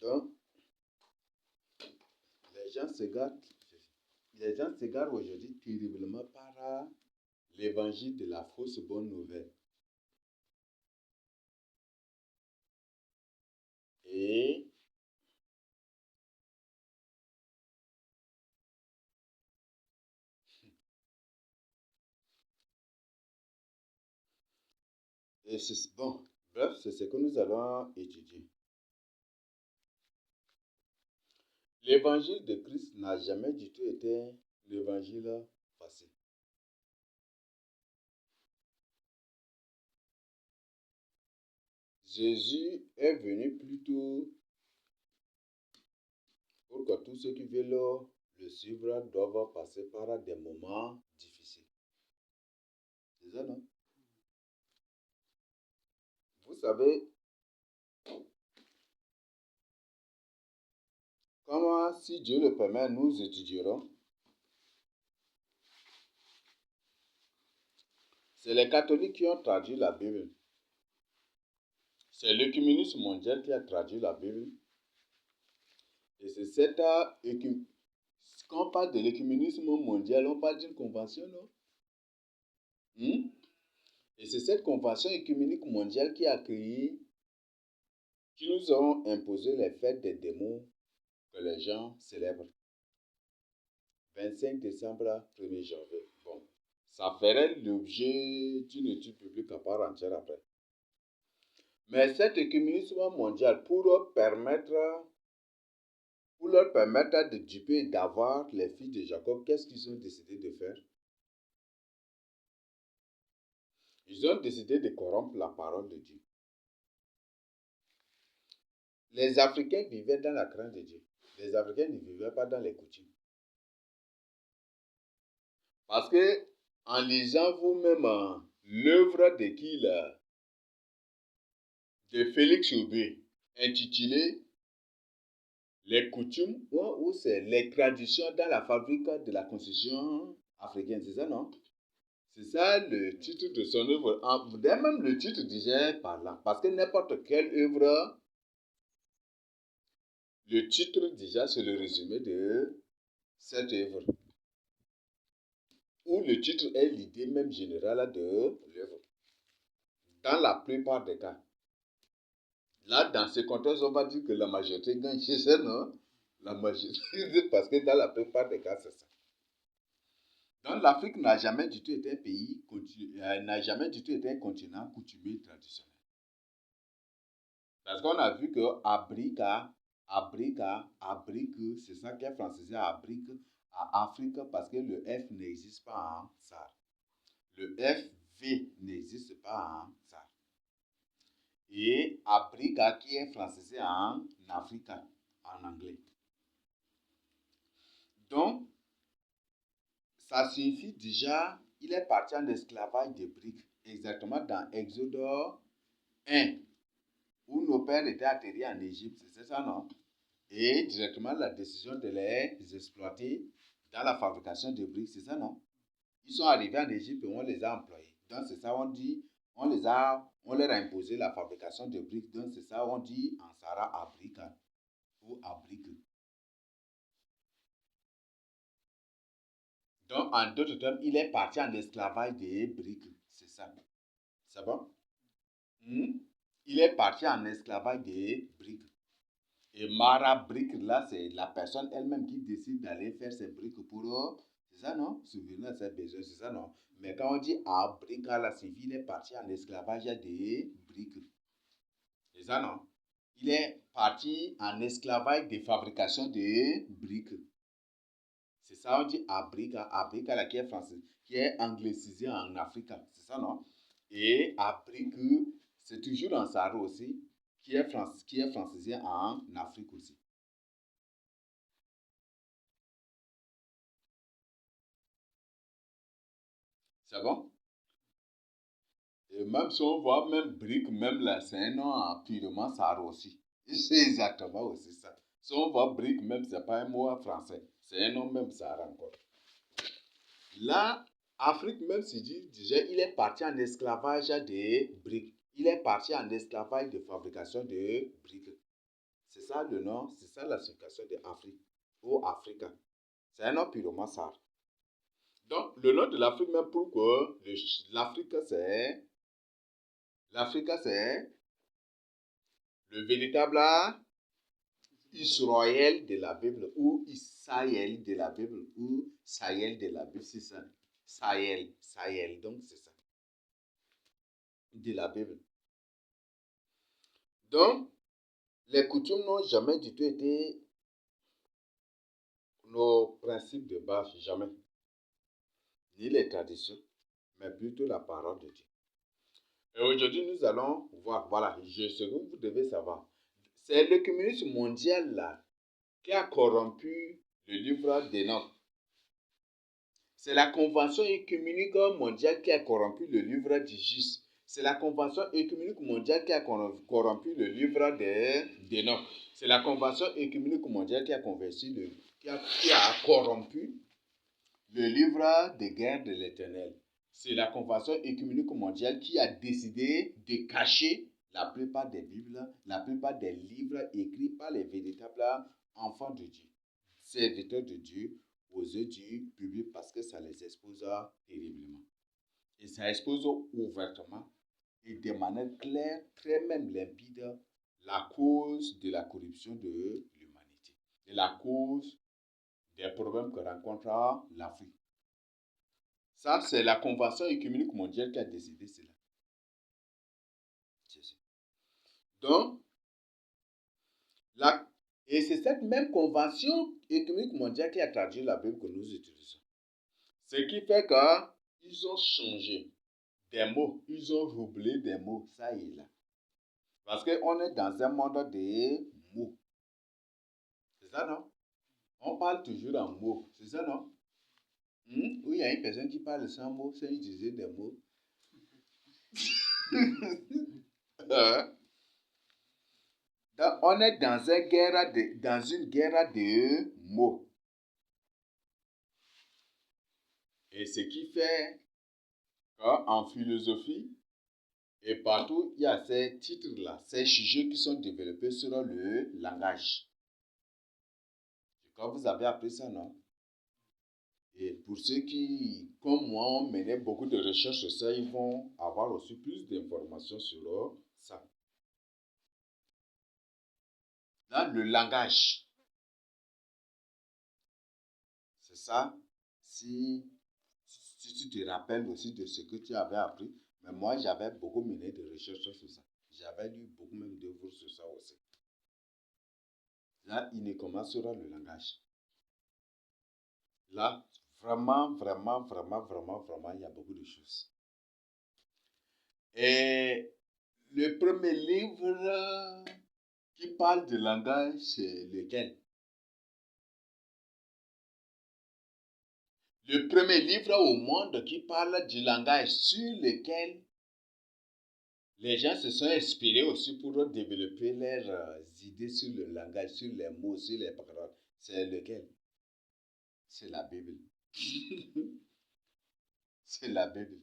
Donc, les gens s'égarent aujourd'hui terriblement par l'évangile de la fausse bonne nouvelle. Et c'est bon. Bref, c'est ce que nous allons étudier. L'évangile de Christ n'a jamais du tout été l'évangile facile. Jésus est venu plutôt pour que tous ceux qui veulent le suivre doivent passer par des moments difficiles. C'est ça, non? Vous savez, comment, si Dieu le permet, nous étudierons. C'est les catholiques qui ont traduit la Bible. C'est l'œcuménisme mondial qui a traduit la Bible. Et c'est cette quand on parle de l'œcuménisme mondial, on parle d'une convention, non? Et c'est cette convention œcuménique mondiale qui a créé, qui nous ont imposé les fêtes des démons que les gens célèbrent. 25 décembre, 1er janvier. Bon, ça ferait l'objet d'une étude publique à part entière après. Mais cet œcuménisme mondial, pour leur permettre de duper et d'avoir les filles de Jacob, qu'est-ce qu'ils ont décidé de faire? Ils ont décidé de corrompre la parole de Dieu. Les Africains vivaient dans la crainte de Dieu. Les Africains ne vivaient pas dans les coutumes. Parce que, en lisant vous-même l'œuvre de qui là, de Félix Aubé, intitulée Les coutumes, ou c'est les traditions dans la fabrique de la constitution africaine, c'est ça, non? C'est ça le titre de son œuvre. Même le titre déjà parlant. Parce que n'importe quelle œuvre, le titre déjà c'est le résumé de cette œuvre. Ou le titre est l'idée même générale de l'œuvre. Dans la plupart des cas. Là, dans ce contexte, on va dire que la majorité gagne, c'est ça, non? La majorité, parce que dans la plupart des cas, c'est ça. Donc l'Afrique n'a jamais du tout été un pays, n'a jamais du tout été un continent coutumier traditionnel. Parce qu'on a vu que abrique, c'est ça qui est francisé abrique à Afrique parce que le F n'existe pas en SAR. Le FV n'existe pas en SAR. Et abrica qui est francisé en Afrique en anglais. Donc, ça signifie déjà, il est parti en esclavage de briques, exactement dans Exode 1, où nos pères étaient atterris en Égypte, c'est ça, non? Et directement la décision de les exploiter dans la fabrication de briques, c'est ça, non? Ils sont arrivés en Égypte et on les a employés. Donc c'est ça, on dit, on leur a imposé la fabrication de briques. Donc c'est ça, on dit en Sahara abrica ou abrique. Donc en d'autres termes, il est parti en esclavage des briques, c'est ça. C'est bon? Il est parti en esclavage des briques. Et Mara brique, là, c'est la personne elle-même qui décide d'aller faire ses briques pour eux. C'est ça, non? Souvenir à ses besoins, c'est ça, non? Mais quand on dit abrica, là, c'est qu'il est parti en esclavage des briques. C'est ça, non? Il est parti en esclavage de fabrication de briques. C'est ça, on dit abrica, là, qui est français, qui est anglicisé en Afrique. C'est ça, non? Et abrique, c'est toujours en Sahara aussi, qui est francisé en Afrique aussi. C'est bon? Et même si on voit même brique, même là, c'est un nom purement Sahara aussi. C'est exactement aussi ça. Si on voit brique, même, c'est pas un mot français. C'est un nom même Sahara encore. Là, Afrique, même si dit déjà, il est parti en esclavage des briques. Il est parti en esclavage de fabrication de briques. C'est ça ça le nom, c'est ça la signification d'Afrique ou Africa. C'est un nom purement sale. Donc, le nom de l'Afrique même prouve que l'Afrique, c'est le véritable Israël de la Bible ou Israël de la Bible ou Sahel de la Bible, c'est ça. Sahel, donc c'est ça. De la Bible. Donc, les coutumes n'ont jamais du tout été nos principes de base, jamais. Ni les traditions, mais plutôt la parole de Dieu. Et aujourd'hui, nous allons voir, voilà, ce que vous devez savoir. C'est le communisme mondial là qui a corrompu le livre d'Enoch. C'est la convention œcuménique mondiale qui a corrompu le livre d'Igis. C'est la convention œcuménique mondiale qui a corrompu le livre d'Enoch. C'est la convention œcuménique mondiale qui a corrompu le livre des guerres de l'Éternel. C'est la convention œcuménique mondiale qui a décidé de cacher la plupart des Bibles, la plupart des livres écrits par les véritables enfants de Dieu, serviteurs de Dieu, aux yeux du public, parce que ça les expose terriblement. Et ça expose ouvertement et de manière claire, très même limpide, la cause de la corruption de l'humanité et la cause des problèmes que rencontre l'Afrique. Ça, c'est la Convention œcuménique mondiale qui a décidé cela. Donc, et c'est cette même Convention œcuménique mondiale qui a traduit la Bible que nous utilisons. Ce qui fait qu'ils ont changé des mots, ils ont doublé des mots, ça et là. Parce qu'on est dans un monde de mots. C'est ça, non? On parle toujours en mots, c'est ça, non? Où il y a une personne qui parle sans mots, sans utiliser des mots. Donc, on est dans une guerre de mots. Et ce qui fait qu'en philosophie, et partout, il y a ces titres-là, ces sujets qui sont développés sur le langage. Quand vous avez appris ça, non? Et pour ceux qui, comme moi, ont mené beaucoup de recherches sur ça, ils vont avoir aussi plus d'informations sur ça. Dans le langage, c'est ça. Si tu te rappelles aussi de ce que tu avais appris, mais moi, j'avais beaucoup mené de recherches sur ça. J'avais lu beaucoup même d'œuvres sur ça aussi. Là, uniquement sur le langage. Là, vraiment, il y a beaucoup de choses. Et le premier livre qui parle de langage, c'est lequel? Le premier livre au monde qui parle du langage sur lequel les gens se sont inspirés aussi pour développer leurs idées sur le langage, sur les mots, sur les paroles. C'est lequel? C'est la Bible. C'est la Bible.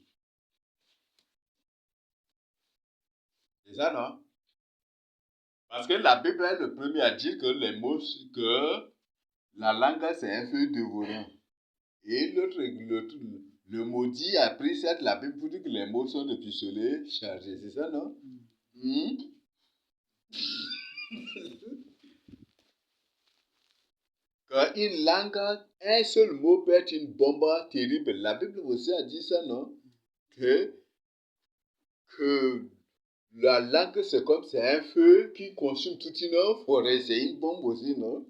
C'est ça, non? Parce que la Bible est le premier à dire que les mots, que la langue, c'est un feu dévorant. Et le maudit a pris la Bible pour dire que les mots sont des pistolets chargés. C'est ça, non? Quand une langue, un seul mot peut être une bombe terrible. La Bible aussi a dit ça, non? Que la langue, c'est un feu qui consume toute une forêt. C'est une bombe aussi, non?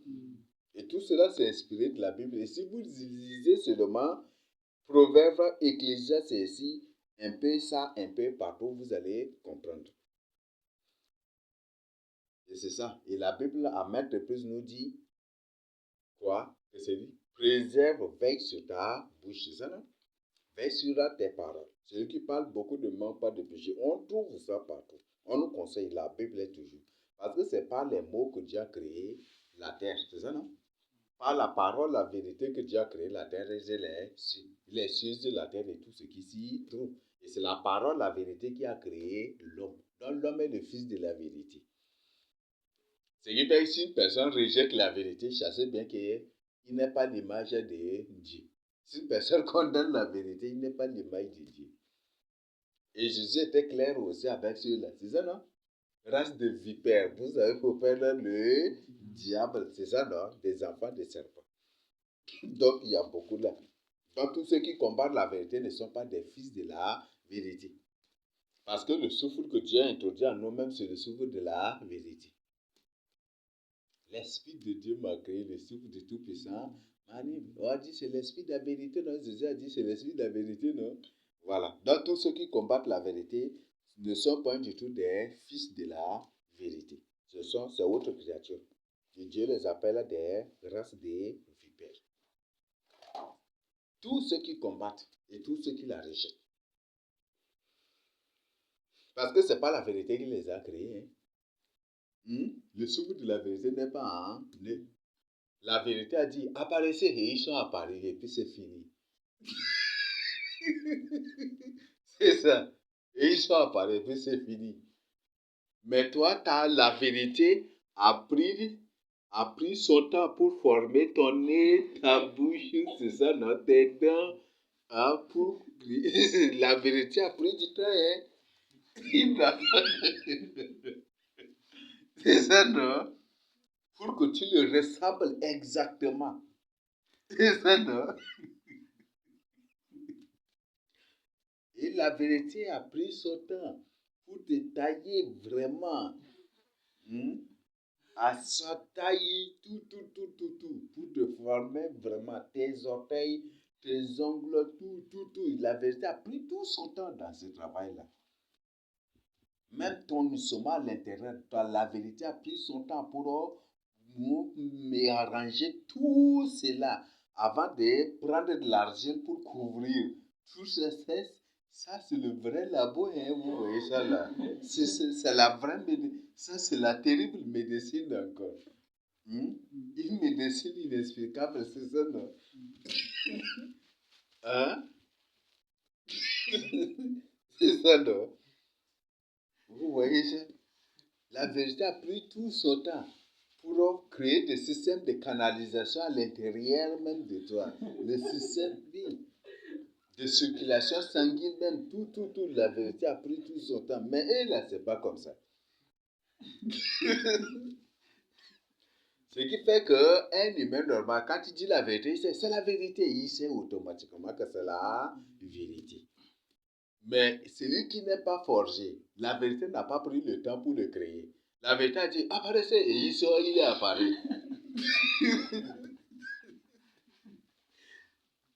Et tout cela, c'est inspiré de la Bible. Et si vous lisez seulement Proverbe, Ecclésiaste, c'est ici, un peu ça, un peu partout, vous allez comprendre. Et c'est ça. Et la Bible, à maintes reprises, nous dit quoi? Que c'est dit, préserve, veille sur ta bouche. C'est ça, non? Veille sur tes paroles. Celui qui parle beaucoup ne manque pas de péché. On trouve ça partout. On nous conseille, la Bible est toujours. Parce que c'est par les mots que Dieu a créé la terre. C'est ça, non? Par la parole, la vérité que Dieu a créé la terre et les cieux de la terre et tout ce qui s'y trouve. Et c'est la parole, la vérité qui a créé l'homme. Donc l'homme est le fils de la vérité. Ce qui fait que si une personne rejette la vérité, sachez bien qu'il n'est pas l'image de Dieu. Si une personne condamne la vérité, il n'est pas l'image de Dieu. Et Jésus était clair aussi avec ceux-là. C'est ça, non? Race de vipères. Vous avez pour faire le diable. C'est ça, non? Des enfants de serpents. Donc, il y a beaucoup là. Donc, tous ceux qui combattent la vérité ne sont pas des fils de la vérité. Parce que le souffle que Dieu a introduit en nous-mêmes, c'est le souffle de la vérité. L'Esprit de Dieu m'a créé, le souffle du Tout-Puissant m'anime. On a dit c'est l'Esprit de la vérité, non? Jésus a dit c'est l'Esprit de la vérité, non? Voilà. Donc tous ceux qui combattent la vérité ne sont pas du tout des fils de la vérité. C'est autre créature. Et Dieu les appelle des races des vipères. Tous ceux qui combattent et tous ceux qui la rejettent. Parce que ce n'est pas la vérité qui les a créés. Le souffle de la vérité n'est pas en eux. La vérité a dit, apparaissez et ils sont apparus et puis c'est fini. C'est ça. Et ils sont apparus et puis c'est fini. Mais toi, la vérité a pris son temps pour former ton nez, ta bouche, c'est ça, non, tes dents, pour... La vérité a pris du temps, hein. C'est ça, non? Pour que tu le ressembles exactement. C'est ça, non? Et la vérité a pris son temps pour te tailler vraiment. À sa taille, tout, pour te former vraiment tes orteils, tes ongles, tout. La vérité a pris tout son temps dans ce travail-là. Même ton sommeil à l'intérieur, la vérité a pris son temps pour m'arranger tout cela avant de prendre de l'argent pour couvrir tout ça. Ça, c'est le vrai labo, hein, vous voyez ça là. C'est la vraie médecine. Ça, c'est la terrible médecine encore. Une médecine inexplicable, c'est ça, non? Hein? C'est ça, non? Vous voyez ça? La vérité a pris tout son temps pour créer des systèmes de canalisation à l'intérieur même de toi. Le système de circulation sanguine même, tout. La vérité a pris tout son temps. Mais elle, là, c'est pas comme ça. Ce qui fait qu'un humain normal, quand il dit la vérité, c'est la vérité. Il sait automatiquement que c'est la vérité. Mais celui qui n'est pas forgé, la vérité n'a pas pris le temps pour le créer. La vérité a dit, apparaissez, et il est apparu.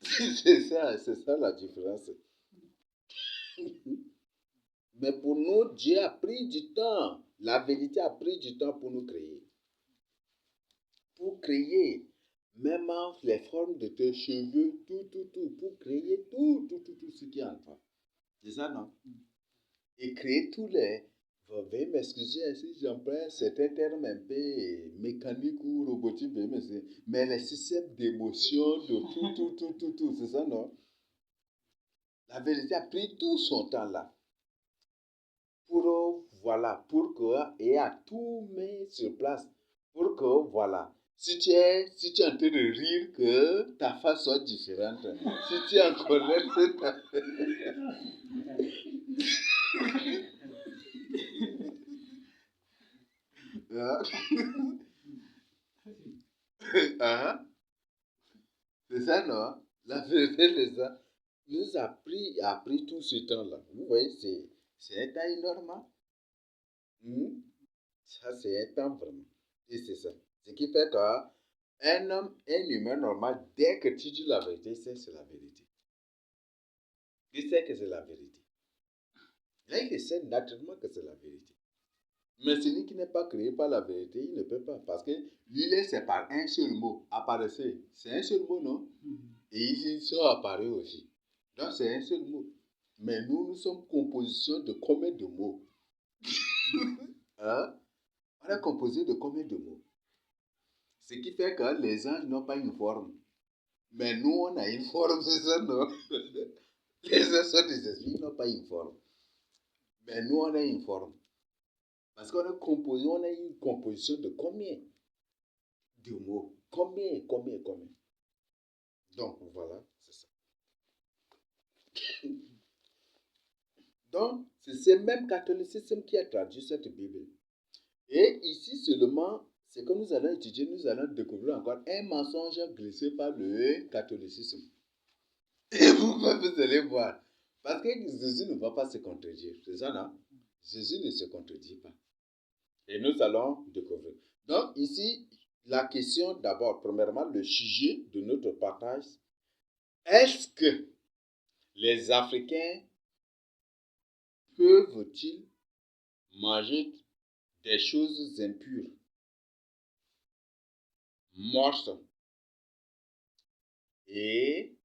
C'est ça la différence. Mais pour nous, Dieu a pris du temps. La vérité a pris du temps pour nous créer. Pour créer, même les formes de tes cheveux, tout. Pour créer tout ce qui est en toi. C'est ça, non? Et créer tous les... Vous veuillez m'excuser si j'emploie certains termes un peu mécaniques ou robotiques, mais les systèmes d'émotion, de tout, c'est ça, non? La vérité a pris tout son temps là. Pour que, et à tout mettre sur place. Pour que, voilà. Si tu es en train de rire, que ta face soit différente. Si tu es en colère, c'est ça, non? La vérité, nous a pris tout ce temps-là. Vous voyez, c'est un temps énorme. Ça, c'est un temps vraiment. Et c'est ça. Ce qui fait qu'un humain normal, dès que tu dis la vérité, c'est la vérité. Il sait que c'est la vérité. Là, il sait naturellement que c'est la vérité. Mais celui qui n'est pas créé par la vérité, il ne peut pas. Parce que lui, c'est par un seul mot. Apparaissez. C'est un seul mot, non? Et ils sont apparus aussi. Donc, c'est un seul mot. Mais nous sommes composition de combien de mots? Hein? On est composé de combien de mots? Ce qui fait que les anges n'ont pas une forme. Mais nous, on a une forme, c'est ça, non? Les anges sont des esprits, ils n'ont pas une forme. Mais nous, on a une forme. Parce qu'on a une composition de combien de mots? Combien? Donc, voilà, c'est ça. Donc, c'est ce même catholicisme qui a traduit cette Bible. Et ici seulement, ce que nous allons étudier, nous allons découvrir encore un mensonge glissé par le catholicisme. Et vous allez voir. Parce que Jésus ne va pas se contredire. C'est ça, non? Jésus ne se contredit pas. Et nous allons découvrir. Donc, ici, la question d'abord, premièrement, le sujet de notre partage. Est-ce que les Africains peuvent-ils manger des choses impures, mortes et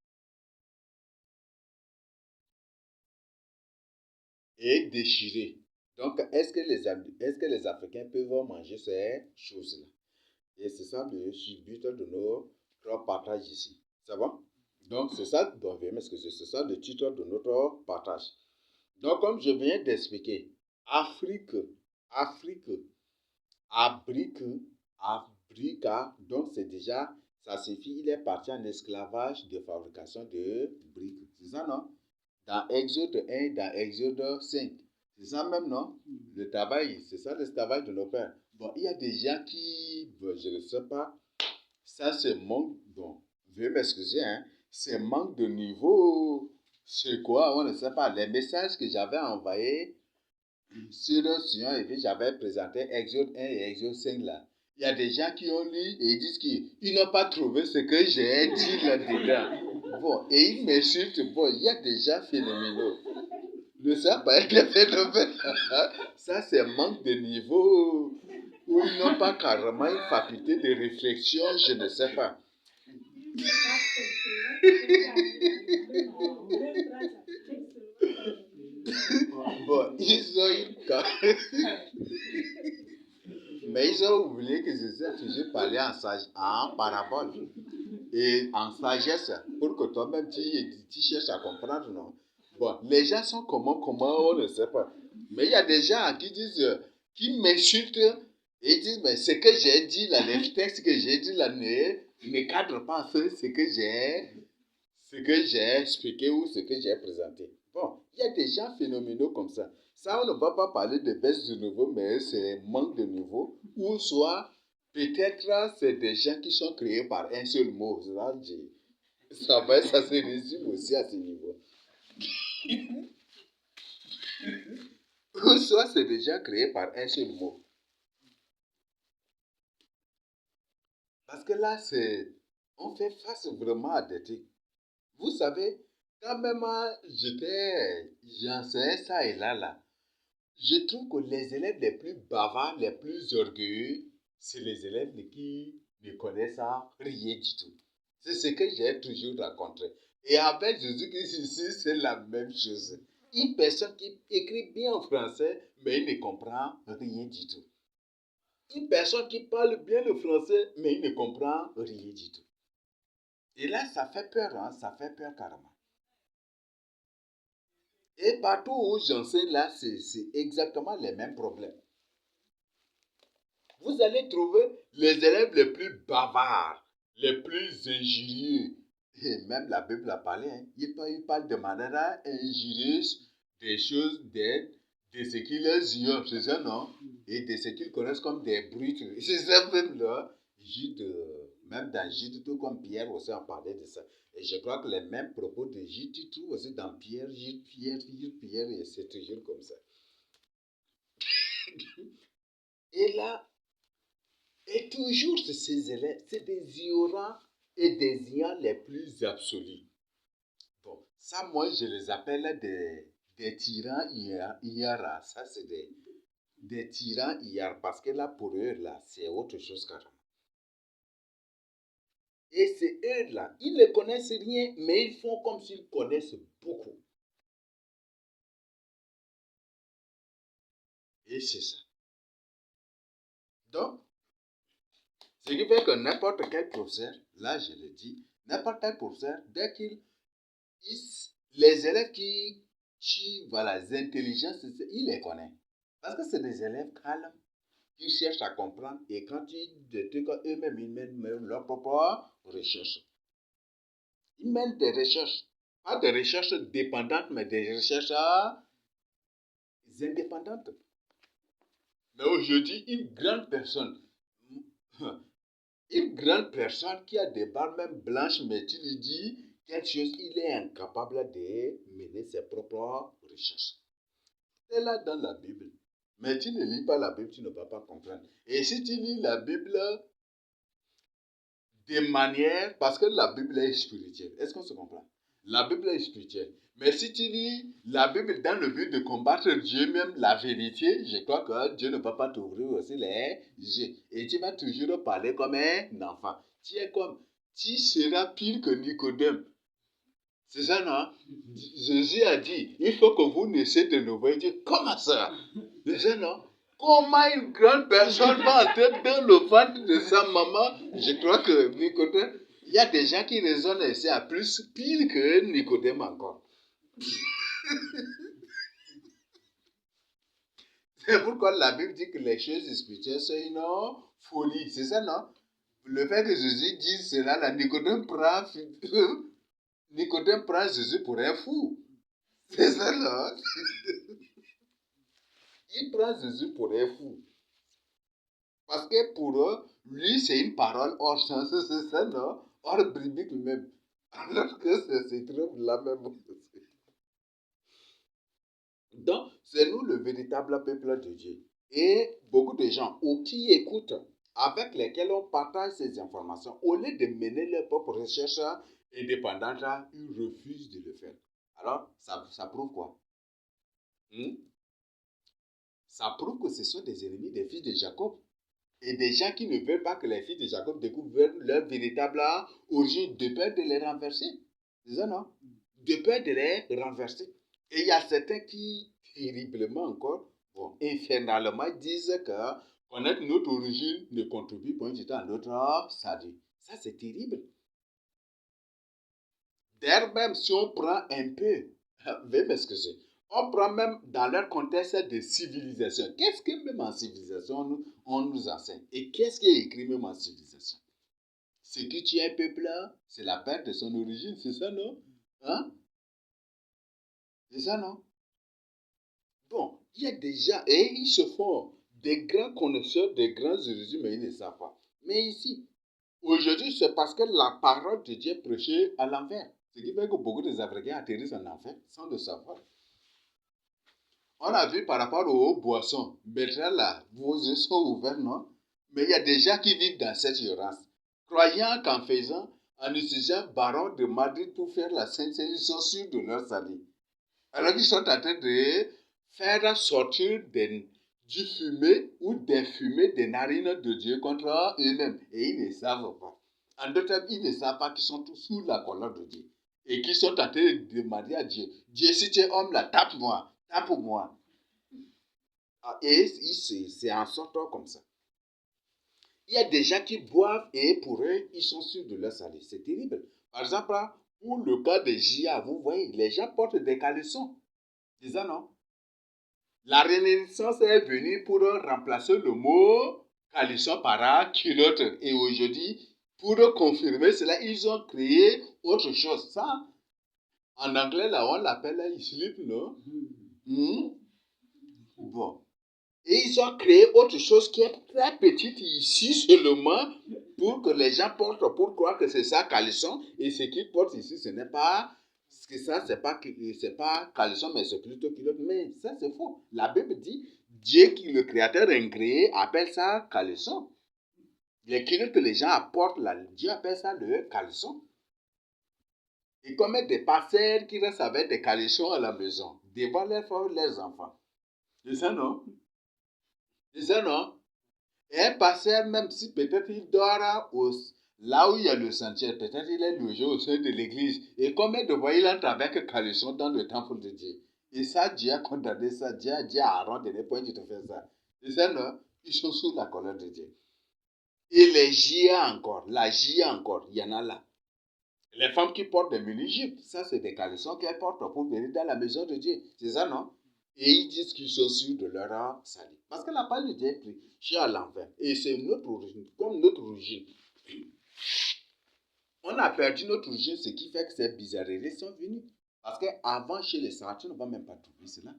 déchirées? Donc, est-ce que les Africains peuvent manger ces choses-là? Et c'est ça le but de notre partage ici. Ça va? Donc, c'est ça, c'est ça le titre de notre partage. Donc, comme je viens d'expliquer, Afrique, Africa, donc c'est déjà, ça signifie, il est parti en esclavage de fabrication de briques. C'est ça, non? Dans Exode 1, dans Exode 5. C'est ça même, non? Le travail, c'est ça le travail de nos pères. Bon, il y a des gens qui, bon, je ne sais pas, ça c'est manque, bon, veuillez m'excuser, hein, c'est manque de niveau, c'est quoi, on ne sait pas. Les messages que j'avais envoyés sur le Sion et puis j'avais présenté Exode 1 et Exode 5 là. Il y a des gens qui ont lu et ils disent qu'ils n'ont pas trouvé ce que j'ai dit là-dedans. Bon, et ils m'insultent. Bon, il y a des gens phénoménaux. Ne savent pas être les phénomènes. Ça, c'est manque de niveau. Ou ils n'ont pas carrément une faculté de réflexion, je ne sais pas. Bon, ils ont une... Mais ils ont oublié que Jésus a toujours parlé en parabole et en sagesse pour que toi-même tu cherches à comprendre, non? Bon, les gens sont comment, on ne sait pas. Mais il y a des gens qui disent, qui m'insultent et ils disent, mais ce que j'ai dit là, les textes que j'ai dit là ne cadrent pas ce que j'ai expliqué ou ce que j'ai présenté. Bon, il y a des gens phénoménaux comme ça. Ça, on ne va pas parler de baisse de niveau, mais c'est manque de niveau. Ou soit, peut-être, c'est des gens qui sont créés par un seul mot. Ça se résume aussi à ce niveau. Ou soit, c'est des gens créés par un seul mot. Parce que là, on fait face vraiment à des trucs. Vous savez, quand même, j'enseignais ça et là, je trouve que les élèves les plus bavards, les plus orgueilleux, c'est les élèves qui ne connaissent rien du tout. C'est ce que j'ai toujours rencontré. Et avec Jésus-Christ ici, c'est la même chose. Une personne qui écrit bien en français, mais il ne comprend rien du tout. Une personne qui parle bien le français, mais il ne comprend rien du tout. Et là, ça fait peur, hein? Ça fait peur carrément. Et partout où j'enseigne là, c'est exactement les mêmes problèmes. Vous allez trouver les élèves les plus bavards, les plus injurieux. Et même la Bible a parlé, hein. Il parle de manière injurieuse des choses de ce qu'ils ignorent, c'est ça, non? Et de ce qu'ils connaissent comme des brutes. C'est ça même là. Même dans Jude, tout comme Pierre aussi a parlé de ça. Et je crois que les mêmes propos de Jude, tu trouves aussi dans Pierre, et c'est toujours comme ça. Et là, et toujours ces élèves, c'est des ignorants et des ignorants les plus absolus. Bon, ça, moi, je les appelle des tyrans ignorants. Ça, c'est des tyrans ignorants. Parce que là, pour eux, là, c'est autre chose carrément. Et c'est eux, là, ils ne connaissent rien, mais ils font comme s'ils connaissent beaucoup. Et c'est ça. Donc, ce qui fait que n'importe quel professeur, là, je le dis, n'importe quel professeur, dès les élèves voilà, les intelligences, il les connaît. Parce que c'est des élèves calmes qui cherchent à comprendre et quand ils des trucs, eux-mêmes, ils mènent leur propre recherche. Ils mènent des recherches. Pas des recherches dépendantes, mais des recherches indépendantes. Mais aujourd'hui, une grande personne qui a des barbes même blanches, mais tu lui dis quelque chose, il est incapable de mener ses propres recherches. C'est là dans la Bible. Mais tu ne lis pas la Bible, tu ne vas pas comprendre. Et si tu lis la Bible de manière, parce que la Bible est spirituelle, est-ce qu'on se comprend? La Bible est spirituelle. Mais si tu lis la Bible dans le but de combattre Dieu, même la vérité, je crois que Dieu ne va pas t'ouvrir aussi les yeux. Et tu vas toujours parler comme un enfant. Tu seras pire que Nicodème. C'est ça, non? Jésus a dit, il faut que vous naissiez de nouveau. Il dit, comment ça? C'est ça, non? Comment une grande personne va entrer dans le ventre de sa maman? Je crois que Nicodème, il y a des gens qui raisonnent ici à plus pire que Nicodème encore. C'est pourquoi la Bible dit que les choses spirituelles sont une folie. C'est ça, non? Le fait que Jésus dise cela, là, Nicodème prend Jésus pour un fou. C'est ça, non? Il prend Jésus pour un fou. Parce que pour eux, lui, c'est une parole hors sens, c'est ça, non? Hors biblique même. Alors que c'est trouve la même chose. Donc, c'est nous le véritable peuple de Dieu. Et beaucoup de gens qui écoutent, avec lesquels on partage ces informations, au lieu de mener leur propre recherche indépendante, ils refusent de le faire. Alors, ça prouve quoi? Ça prouve que ce sont des ennemis des fils de Jacob. Et des gens qui ne veulent pas que les fils de Jacob découvrent leur véritable origine, de peur de les renverser. C'est ça, non? De peur de les renverser. Et il y a certains qui, terriblement encore, infernellement, disent que connaître notre origine ne contribue pas à notre salut. Ça, c'est terrible. D'ailleurs, même si on prend un peu, veuillez m'excuser, on prend même dans leur contexte de civilisation. Qu'est-ce que même en civilisation on nous enseigne? Et qu'est-ce qui est écrit même en civilisation? Ce qui tue un peuple, c'est la perte de son origine, c'est ça, non? Hein? C'est ça, non? Bon, il y a des gens, et ils se font des grands connaisseurs des grandes origines, mais ils ne savent pas. Mais ici, aujourd'hui, c'est parce que la parole de Dieu est prêchée à l'envers. Ce qui fait que beaucoup des Africains atterrissent en enfer sans le savoir. On a vu par rapport aux boissons. Maintenant, là, vos yeux sont ouverts, non? Mais il y a des gens qui vivent dans cette ignorance. Croyant qu'en faisant, en utilisant Baron de Madrid pour faire la Sainte Seine, ils sont sûrs de leur salut. Alors qu'ils sont en train de faire sortir du fumée ou des fumées des narines de Dieu contre eux-mêmes. Et ils ne savent pas. En d'autres termes, ils ne savent pas qu'ils sont tous sous la colonne de Dieu. Et qu'ils sont en train de demander à Dieu, Dieu, si tu es homme là, tape-moi, tape-moi. Et c'est en sortant comme ça. Il y a des gens qui boivent et pour eux, ils sont sûrs de leur salut. C'est terrible. Par exemple, pour le cas de JA, vous voyez, les gens portent des caleçons. C'est ça, non? La Renaissance est venue pour remplacer le mot caleçon par culotte. Et aujourd'hui, pour confirmer cela, ils ont créé autre chose. Ça, en anglais, là, on l'appelle slip, non? Bon. Et ils ont créé autre chose qui est très petite ici seulement pour que les gens portent, pour croire que c'est ça caleçon. Et ce qu'ils portent ici, ce n'est pas, que ça, c'est pas caleçon, mais c'est plutôt culotte. Mais ça, c'est faux. La Bible dit, Dieu, le créateur incréé, appelle ça caleçon. Les culottes que les gens apportent là, Dieu appelle ça le caleçon. Et comme des pasteurs qui restent avec des caleçons à la maison, devant leurs enfants. C'est ça, non? C'est ça, non? Et un pasteur, même si peut-être il dort là où il y a le sanctuaire, peut-être il est logé au sein de l'église. Et combien de fois il entre avec caleçon dans le temple de Dieu? Et ça, Dieu a condamné ça. Dieu a dit à Aaron de ne point de faire ça. Et ça, non? Ils sont sous la colère de Dieu. Et les GIA encore, la GIA encore, il y en a là. Les femmes qui portent des mini-jupes, ça c'est des caleçons qu'elles portent pour venir dans la maison de Dieu. C'est ça, non? Et ils disent qu'ils sont sûrs de leur salut. Parce que la parole de Dieu est prêchée à l'envers. Et c'est notre origine, comme notre origine. On a perdu notre origine, ce qui fait que ces bizarreries sont venues. Parce qu'avant, chez les Sarrats, tu ne vas même pas trouver cela.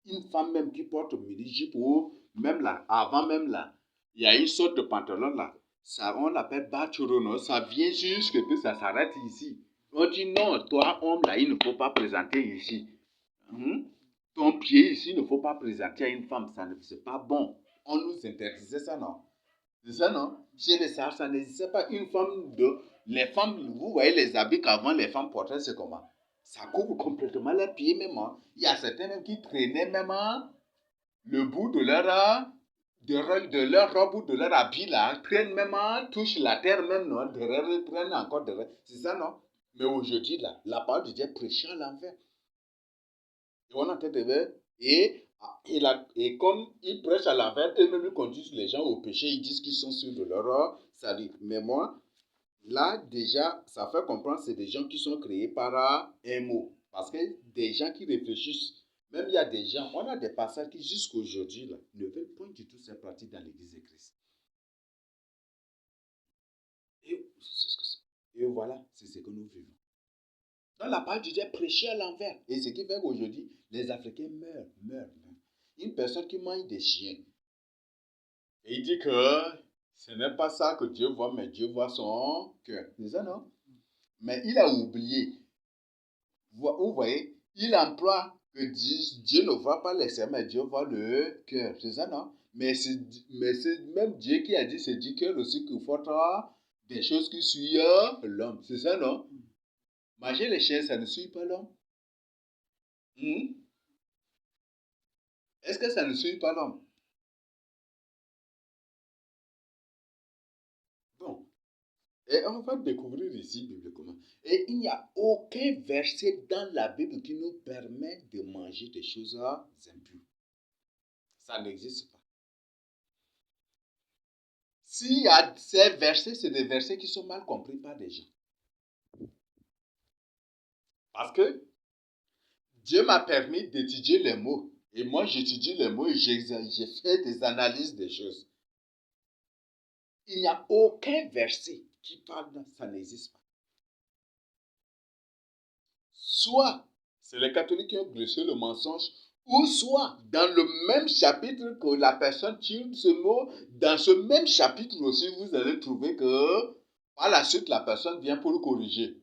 Une femme même qui porte mini-jupe ou même là, avant même là, il y a une sorte de pantalon là. Ça, on l'appelle bachurono. Ça vient jusque que ça s'arrête ici. On dit non, toi, homme là, il ne faut pas présenter ici. Ton pied ici, il ne faut pas présenter à une femme. Ça c'est pas bon. On nous interdisait ça, non? C'est ça, non? Chez les Sarrats, ça n'existait pas. Une femme de. Les femmes, vous voyez les habits qu'avant les femmes portaient, c'est comment? Ça couvre complètement les pieds même. Il y a certains même qui traînaient même le bout de leur robe ou de leur habit là, traînent même, touche la terre même, non? Derrière, traînent encore derrière. C'est ça, non? Mais aujourd'hui, là, la parole de Dieu est prêchée à l'envers. Et on entend de voir, et comme ils prêchent à l'envers, eux-mêmes ils conduisent les gens au péché, ils disent qu'ils sont sûrs de leur salut. Mais moi, là, déjà, ça fait comprendre que c'est des gens qui sont créés par un mot. Parce que des gens qui réfléchissent, même il y a des gens, on a des passages qui jusqu'à aujourd'hui là, ne veulent point du tout ces pratiques dans l'église de Christ. Et voilà, c'est ce que nous vivons. Dans la parole de Dieu est prêchée à l'envers. Et ce qui fait qu'aujourd'hui, les Africains meurent. Une personne qui mange des chiens, et il dit que ce n'est pas ça que Dieu voit, mais Dieu voit son cœur. C'est ça, non? Mais il a oublié. Vous voyez, il emploie que Dieu ne voit pas les cerfs, mais Dieu voit le cœur. C'est ça, non? Mais c'est même Dieu qui a dit, c'est du cœur aussi qu'il faut des choses qui suivent l'homme. C'est ça, non? Manger les chairs, ça ne suit pas l'homme. Est-ce que ça ne suit pas l'homme? Bon. Et on va découvrir ici bibliquement. Et il n'y a aucun verset dans la Bible qui nous permet de manger des choses impures. Ça n'existe pas. S'il y a ces versets, c'est des versets qui sont mal compris par des gens. Parce que Dieu m'a permis d'étudier les mots. Et moi, j'étudie les mots et j'ai fait des analyses des choses. Il n'y a aucun verset qui parle de ça, n'existe pas. Soit c'est les catholiques qui ont glissé le mensonge, ou soit dans le même chapitre que la personne tire ce mot, dans ce même chapitre aussi, vous allez trouver que par la suite, la personne vient pour le corriger.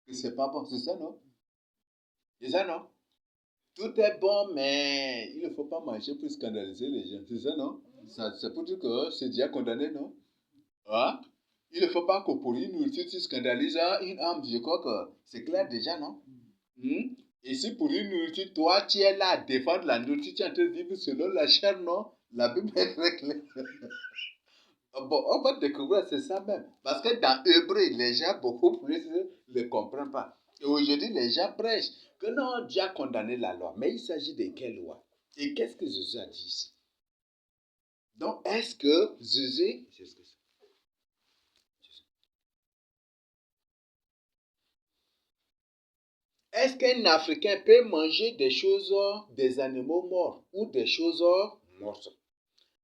Et c'est pas bon, c'est ça, non? C'est ça, non? Tout est bon, mais il ne faut pas manger pour scandaliser les gens. C'est ça, non? C'est pour dire que c'est déjà condamné, non? Hein? Il ne faut pas que pour une nourriture, tu scandalises une âme. Je crois que c'est clair déjà, non? Et si pour une nourriture, toi, tu es là à défendre la nourriture, tu es en train de vivre selon la chair, non? La Bible est très claire. Bon, on va découvrir, c'est ça même. Parce que dans Hébreu, les gens beaucoup plus ne comprennent pas. Et aujourd'hui, les gens prêchent que non, Dieu a condamné la loi. Mais il s'agit de quelle loi? Et qu'est-ce que Jésus a dit ici? Donc, est-ce que Jésus... Est-ce qu'un Africain peut manger des choses, des animaux morts ou des choses mortes?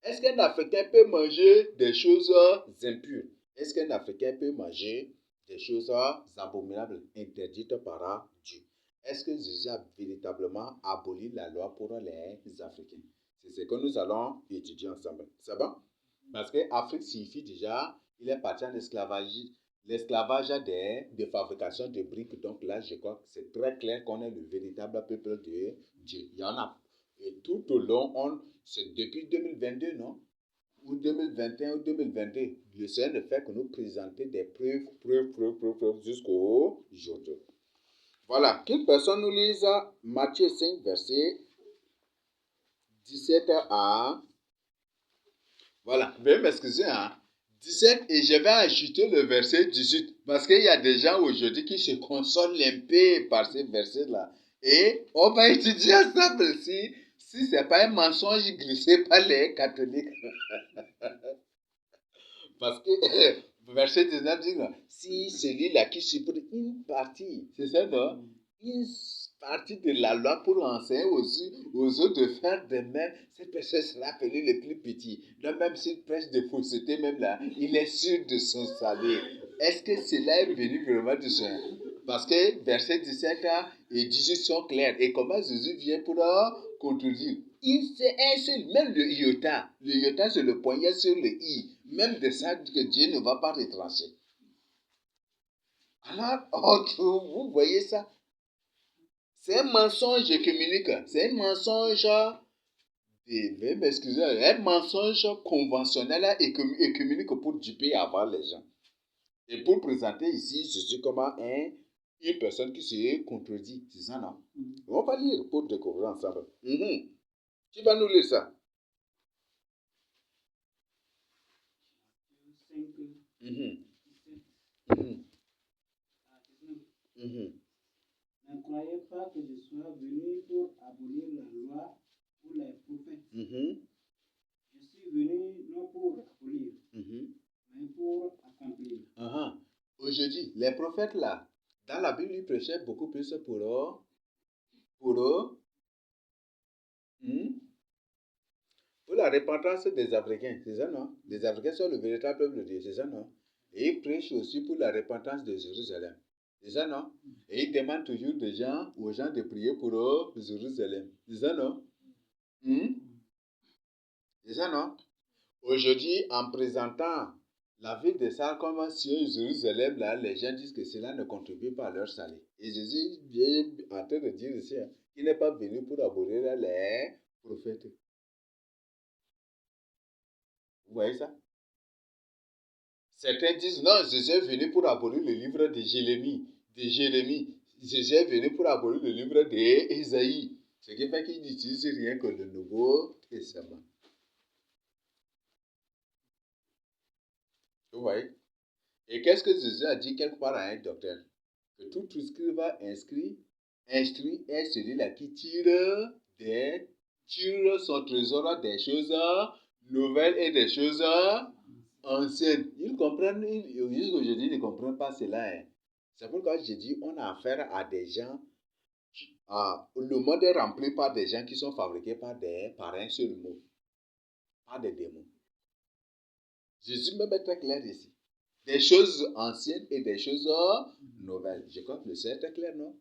Est-ce qu'un Africain peut manger des choses impures? Est-ce qu'un Africain peut manger des choses abominables, interdites par Dieu? Est-ce que Jésus a véritablement aboli la loi pour les Africains? C'est ce que nous allons étudier ensemble. C'est bon? Parce que Afrique signifie déjà, il est parti en esclavage. L'esclavage de fabrication de briques. Donc là, je crois que c'est très clair qu'on est le véritable peuple de Dieu. Il y en a. Et tout au long, c'est depuis 2022, non? Ou 2021 ou 2022, le Seigneur ne fait que nous présenter des preuves jusqu'au jour. Voilà. Qu'une personne nous lise Matthieu 5, verset 17 à... Voilà. Veuillez m'excuser, 17, et je vais ajouter le verset 18, parce qu'il y a des gens aujourd'hui qui se consolent un peu par ces versets-là. Et on va étudier ensemble si ce n'est pas un mensonge glissé par les catholiques. Parce que verset 19 dit, si celui-là qui supprime une partie, c'est ça, non? Une partie de la loi pour enseigner aux autres de faire de même, cette personne sera appelée le plus petit. Donc même s'il prêche de fausseté, même là, il est sûr de son salut. Est-ce que cela est venu vraiment de son... Parce que versets 17 et 18 sont clairs. Et comment Jésus vient pour contredire? Il c'est un seul, même le iota. Le iota, c'est le poignet sur le i. Même de ça que Dieu ne va pas retrancher. Alors, vous voyez ça? C'est un mensonge œcuménique. C'est un mensonge, veuillez m'excuser, un mensonge conventionnel et œcuménique pour duper avoir les gens. Et pour présenter ici Jésus comme une personne qui se contredit. C'est ça, non? On va lire pour découvrir ensemble. Qui va nous lire ça? Ne croyez pas que je sois venu pour abolir la loi ou les prophètes. Je suis venu non pour abolir, mais pour accomplir. Aujourd'hui, les prophètes là, dans la Bible, ils prêchaient beaucoup plus pour la repentance des Africains, c'est ça, non? Les Africains sont le véritable peuple de Dieu, c'est ça, non? Et ils prêchent aussi pour la repentance de Jérusalem. C'est ça, non? Et ils demandent toujours aux gens de prier pour Jérusalem. C'est ça, non? C'est ça, non? Aujourd'hui, en présentant la ville de Salles comme Sion, Jérusalem, là, les gens disent que cela ne contribue pas à leur salut. Et Jésus vient en train de dire ici qu'il n'est pas venu pour abolir les prophètes. Vous voyez ça? Certains disent non, Jésus est venu pour abolir le livre de Jérémie. Jésus est venu pour abolir le livre d'Ésaïe. Ce qui fait qu'il n'utilise rien que le Nouveau Testament. Vous voyez? Et qu'est-ce que Jésus a dit quelque part à un docteur? Que tout scribe instruit est celui-là qui tire son trésor des choses nouvelles et des choses anciennes. Ils comprennent, jusqu'aujourd'hui, ils ne comprennent pas cela. C'est pourquoi j'ai dit, on a affaire à des gens, le monde est rempli par des gens qui sont fabriqués par un seul mot, pas des démons. Jésus me met très clair ici. Des choses anciennes et des choses nouvelles. Je crois que c'est très clair, non?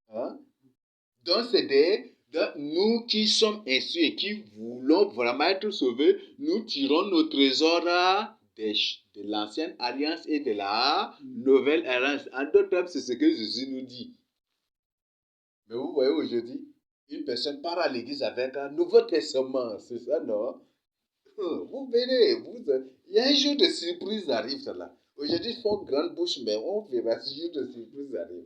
Donc, donc, nous qui sommes instruits et qui voulons vraiment être sauvés, nous tirons nos trésors de l'ancienne alliance et de la nouvelle alliance. En d'autres termes, c'est ce que Jésus nous dit. Mais vous voyez aujourd'hui, une personne part à l'église avec un Nouveau Testament, c'est ça, non? Vous verrez, il y a un jour de surprise arrive là. Aujourd'hui, ils font grande bouche, mais on verra ce jour de surprise arrive.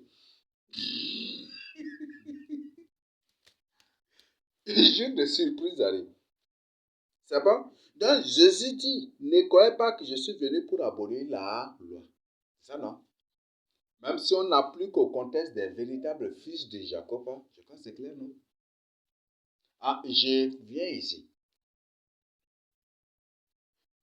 Le jour de surprise arrive. C'est bon? Donc, Jésus dit, ne croyez pas que je suis venu pour abolir la loi. C'est ça, non? Même si on n'applique au contexte des véritables fils de Jacob, je crois que c'est clair, non? Je viens ici.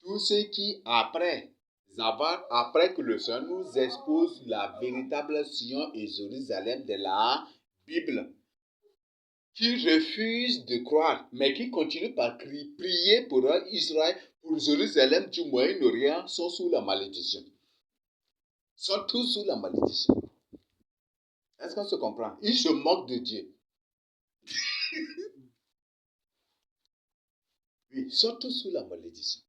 Tous ceux qui, après que le Seigneur nous expose la véritable Sion et Jérusalem de la Bible, qui refusent de croire, mais qui continuent par prier pour Israël, pour Jérusalem du Moyen-Orient, sont sous la malédiction. Sont tous sous la malédiction. Est-ce qu'on se comprend? Ils se moquent de Dieu. Oui, ils sont tous sous la malédiction.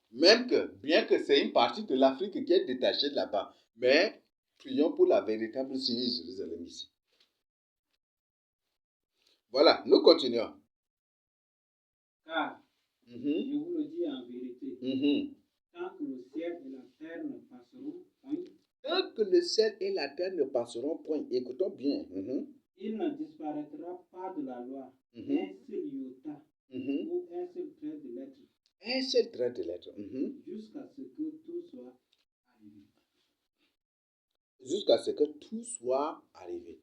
Bien que c'est une partie de l'Afrique qui est détachée de là-bas, mais prions pour la véritable Sion de Jérusalem ici. Voilà, nous continuons. Car, je vous le dis en vérité, tant que le ciel et la terre ne passeront point, tant que le ciel et la terre ne passeront point, écoutons bien. Il ne disparaîtra pas de la loi un seul iota ou un seul trait de lettre. Un seul trait de lettre. Jusqu'à ce que tout soit arrivé. Jusqu'à ce que tout soit arrivé.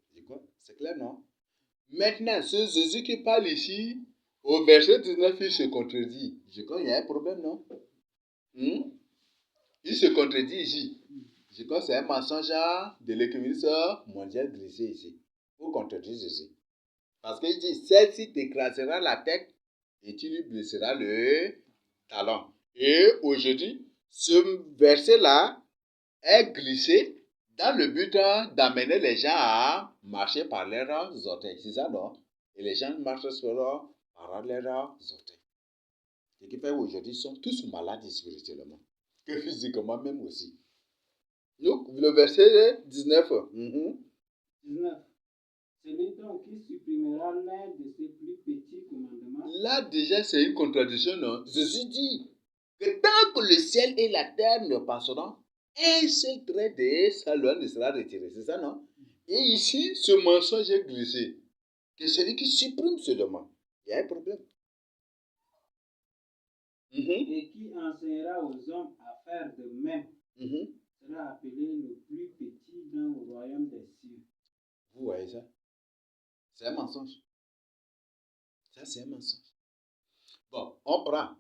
C'est clair, non? Maintenant, ce Jésus qui parle ici, au verset 19, il se contredit. Je crois qu'il y a un problème, non? Il se contredit ici. Je crois que c'est un mensonge de l'œcuménisme mondial glissé ici, pour contredire Jésus. Parce qu'il dit, celle-ci t'écrasera la tête et tu lui blesseras le talon. Et aujourd'hui, ce verset-là est glissé dans le but d'amener les gens à marcher par leurs orteils. C'est ça, non? Et les gens marchent par leurs orteils. Ce qui fait qu'aujourd'hui, ils sont tous malades spirituellement, que physiquement même aussi. Donc, le verset 19. 19. Celui donc qui supprimera l'un de ses plus petits commandements. Là, déjà, c'est une contradiction, non? Jésus dit que tant que le ciel et la terre ne passeront, un seul trait de sa loi ne sera retiré. C'est ça, non? Et ici, ce mensonge est glissé. Que celui qui supprime seulement, il y a un problème. Et qui enseignera aux hommes à faire de même, sera appelé le plus petit dans le royaume des cieux. Vous voyez ça? C'est un mensonge. Ça, c'est un mensonge. Bon, on prend.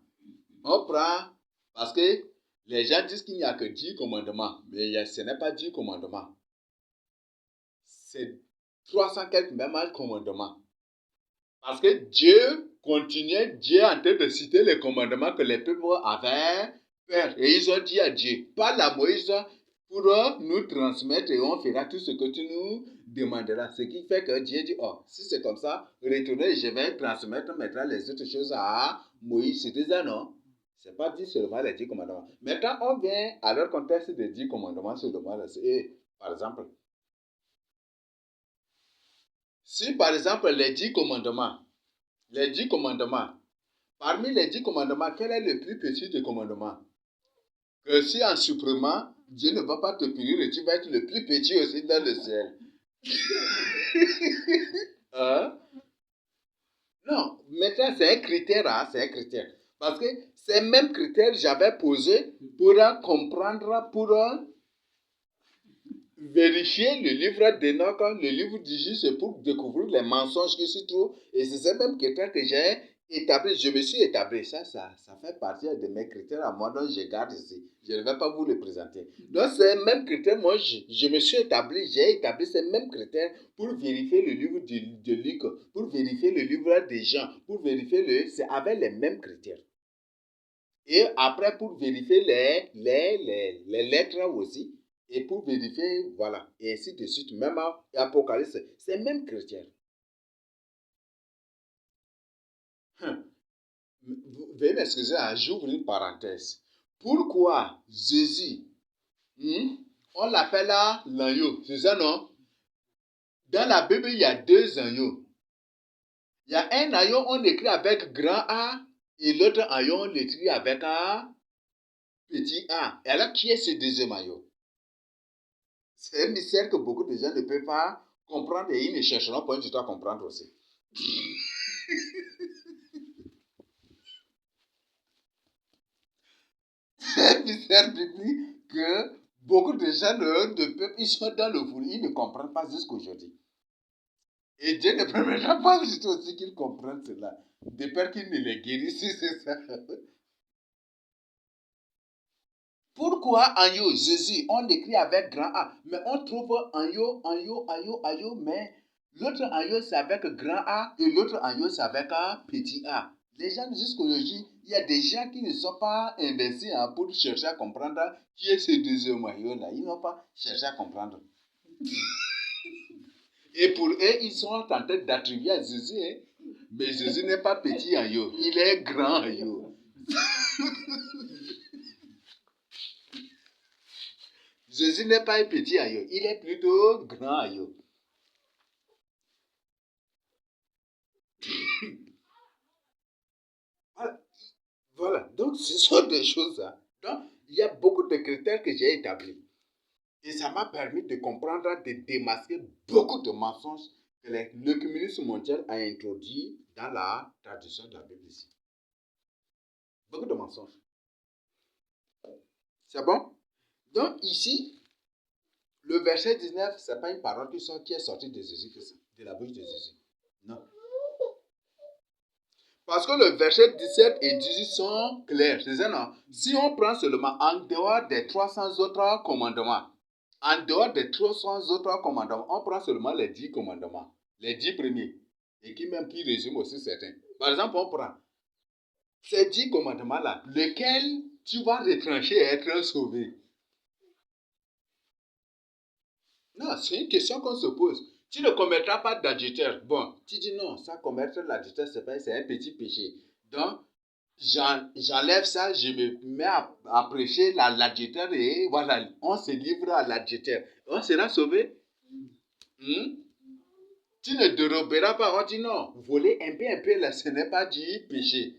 Parce que les gens disent qu'il n'y a que 10 commandements. Mais ce n'est pas 10 commandements. C'est 300 quelques même commandements. Parce que Dieu est en train de citer les commandements que les peuples avaient fait. Et ils ont dit à Dieu, parle à Moïse pour nous transmettre et on fera tout ce que tu nous demanderas. Ce qui fait que Dieu dit, oh, si c'est comme ça, retournez, je vais transmettre maintenant les autres choses à Moïse. C'est ça, non? C'est pas dit seulement les 10 commandements. Maintenant, on vient à leur contexte des 10 commandements seulement. Et, par exemple, si par exemple les 10 commandements, parmi les 10 commandements, quel est le plus petit des commandements? Que si en supprimant, Dieu ne va pas te punir et tu vas être le plus petit aussi dans le ciel. Hein? Non, maintenant c'est un critère, c'est un critère. Parce que ces mêmes critères, j'avais posé pour comprendre, pour vérifier le livre d'Enoch, le livre du juste, pour découvrir les mensonges qui se trouvent. Et c'est ces mêmes critères que j'ai établi. Je me suis établi. Ça fait partie de mes critères à moi, donc je garde ici. Je ne vais pas vous les présenter. Donc ces mêmes critères, moi, je me suis établi, j'ai établi ces mêmes critères pour vérifier le livre de Luc, pour vérifier le livre des Jean, pour vérifier c'est avec les mêmes critères. Et après, pour vérifier les lettres aussi. Et pour vérifier, voilà, et ainsi de suite, même à Apocalypse, c'est même chrétien. Veuillez m'excuser, j'ouvre une parenthèse. Pourquoi Jésus, on l'appelle l'agneau, c'est ça, non? Dans la Bible, il y a 2 agneaux. Il y a un agneau, on écrit avec grand A, et l'autre agneau, on l'écrit avec petit a. Et alors, qui est ce deuxième agneau? C'est un mystère que beaucoup de gens ne peuvent pas comprendre et ils ne chercheront pas du tout à comprendre aussi. C'est un mystère biblique que beaucoup de gens de peuple, ils sont dans le foule, ils ne comprennent pas jusqu'aujourd'hui. Et Dieu ne permettra pas du tout aussi qu'ils comprennent cela. De peur qu'ils ne les guérissent, c'est ça. Pourquoi agneau, Jésus, on écrit avec grand A, mais on trouve agneau, mais l'autre agneau c'est avec grand A et l'autre agneau c'est avec un petit A. Les gens jusqu'aujourd'hui, il y a des gens qui ne sont pas investis pour chercher à comprendre qui est ce deuxième agneau là. Ils n'ont pas cherché à comprendre. Et pour eux, ils sont en train d'attribuer à Jésus, mais Jésus n'est pas petit agneau, il est grand agneau. Jésus n'est pas un petit agneau, il est plutôt grand agneau. Voilà, donc ce sont des choses. Donc, il y a beaucoup de critères que j'ai établis. Et ça m'a permis de comprendre, de démasquer beaucoup de mensonges que l'œcuménisme mondial a introduit dans la tradition de la Bible ici. Beaucoup de mensonges. C'est bon? Donc ici, le verset 19, ce n'est pas une parole qui est sortie de Jésus, de la bouche de Jésus. Non. Parce que le verset 17 et 18 sont clairs. C'est ça, non? Si on prend seulement en dehors des 300 autres commandements, En dehors des 300 autres commandements, on prend seulement les 10 commandements, les 10 premiers, et qui résument aussi certains. Par exemple, on prend ces 10 commandements-là, lequel tu vas retrancher et être sauvé? Non, c'est une question qu'on se pose. Tu ne commettras pas d'adultère. Bon, tu dis non, ça commettre l'adultère, c'est un petit péché. Donc, j'enlève ça, je me mets à prêcher l'adultère et voilà, on se livre à l'adultère. On sera sauvé. Tu ne déroberas pas. On dit non, voler un peu là, ce n'est pas du péché.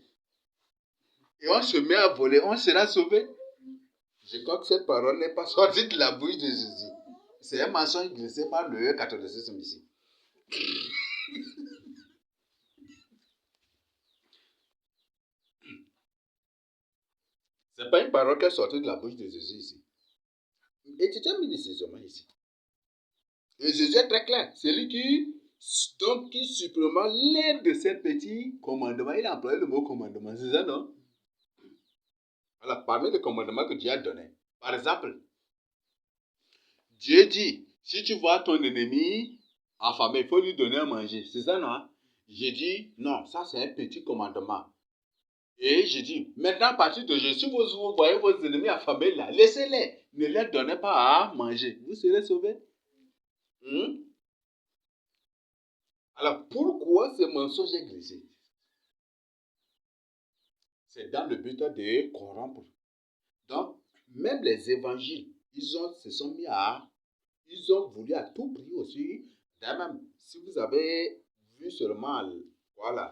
Et on se met à voler, on sera sauvé. Je crois que cette parole n'est pas sortie de la bouche de Jésus. C'est un mensonge glissé par le catholicisme ici. C'est pas une parole qui est sortie de la bouche de Jésus ici. Et tu termines décisionnement ici. Et Jésus est très clair. C'est lui qui supprimant l'un de ces petits commandements. Il a employé le mot commandement. C'est ça, non? Voilà, parmi les commandements que Dieu a donnés. Par exemple, Dieu dit, si tu vois ton ennemi affamé, il faut lui donner à manger. C'est ça, non? J'ai dit, non, ça c'est un petit commandement. Et j'ai dit, maintenant à partir d'aujourd'hui, si vous voyez vos ennemis affamés là, laissez-les. Ne leur donnez pas à manger. Vous serez sauvés. Alors, pourquoi ce mensonge est glissé? C'est dans le but de corrompre. Donc, même les évangiles, ils ont voulu à tout prix aussi. Même, si vous avez vu seulement, voilà,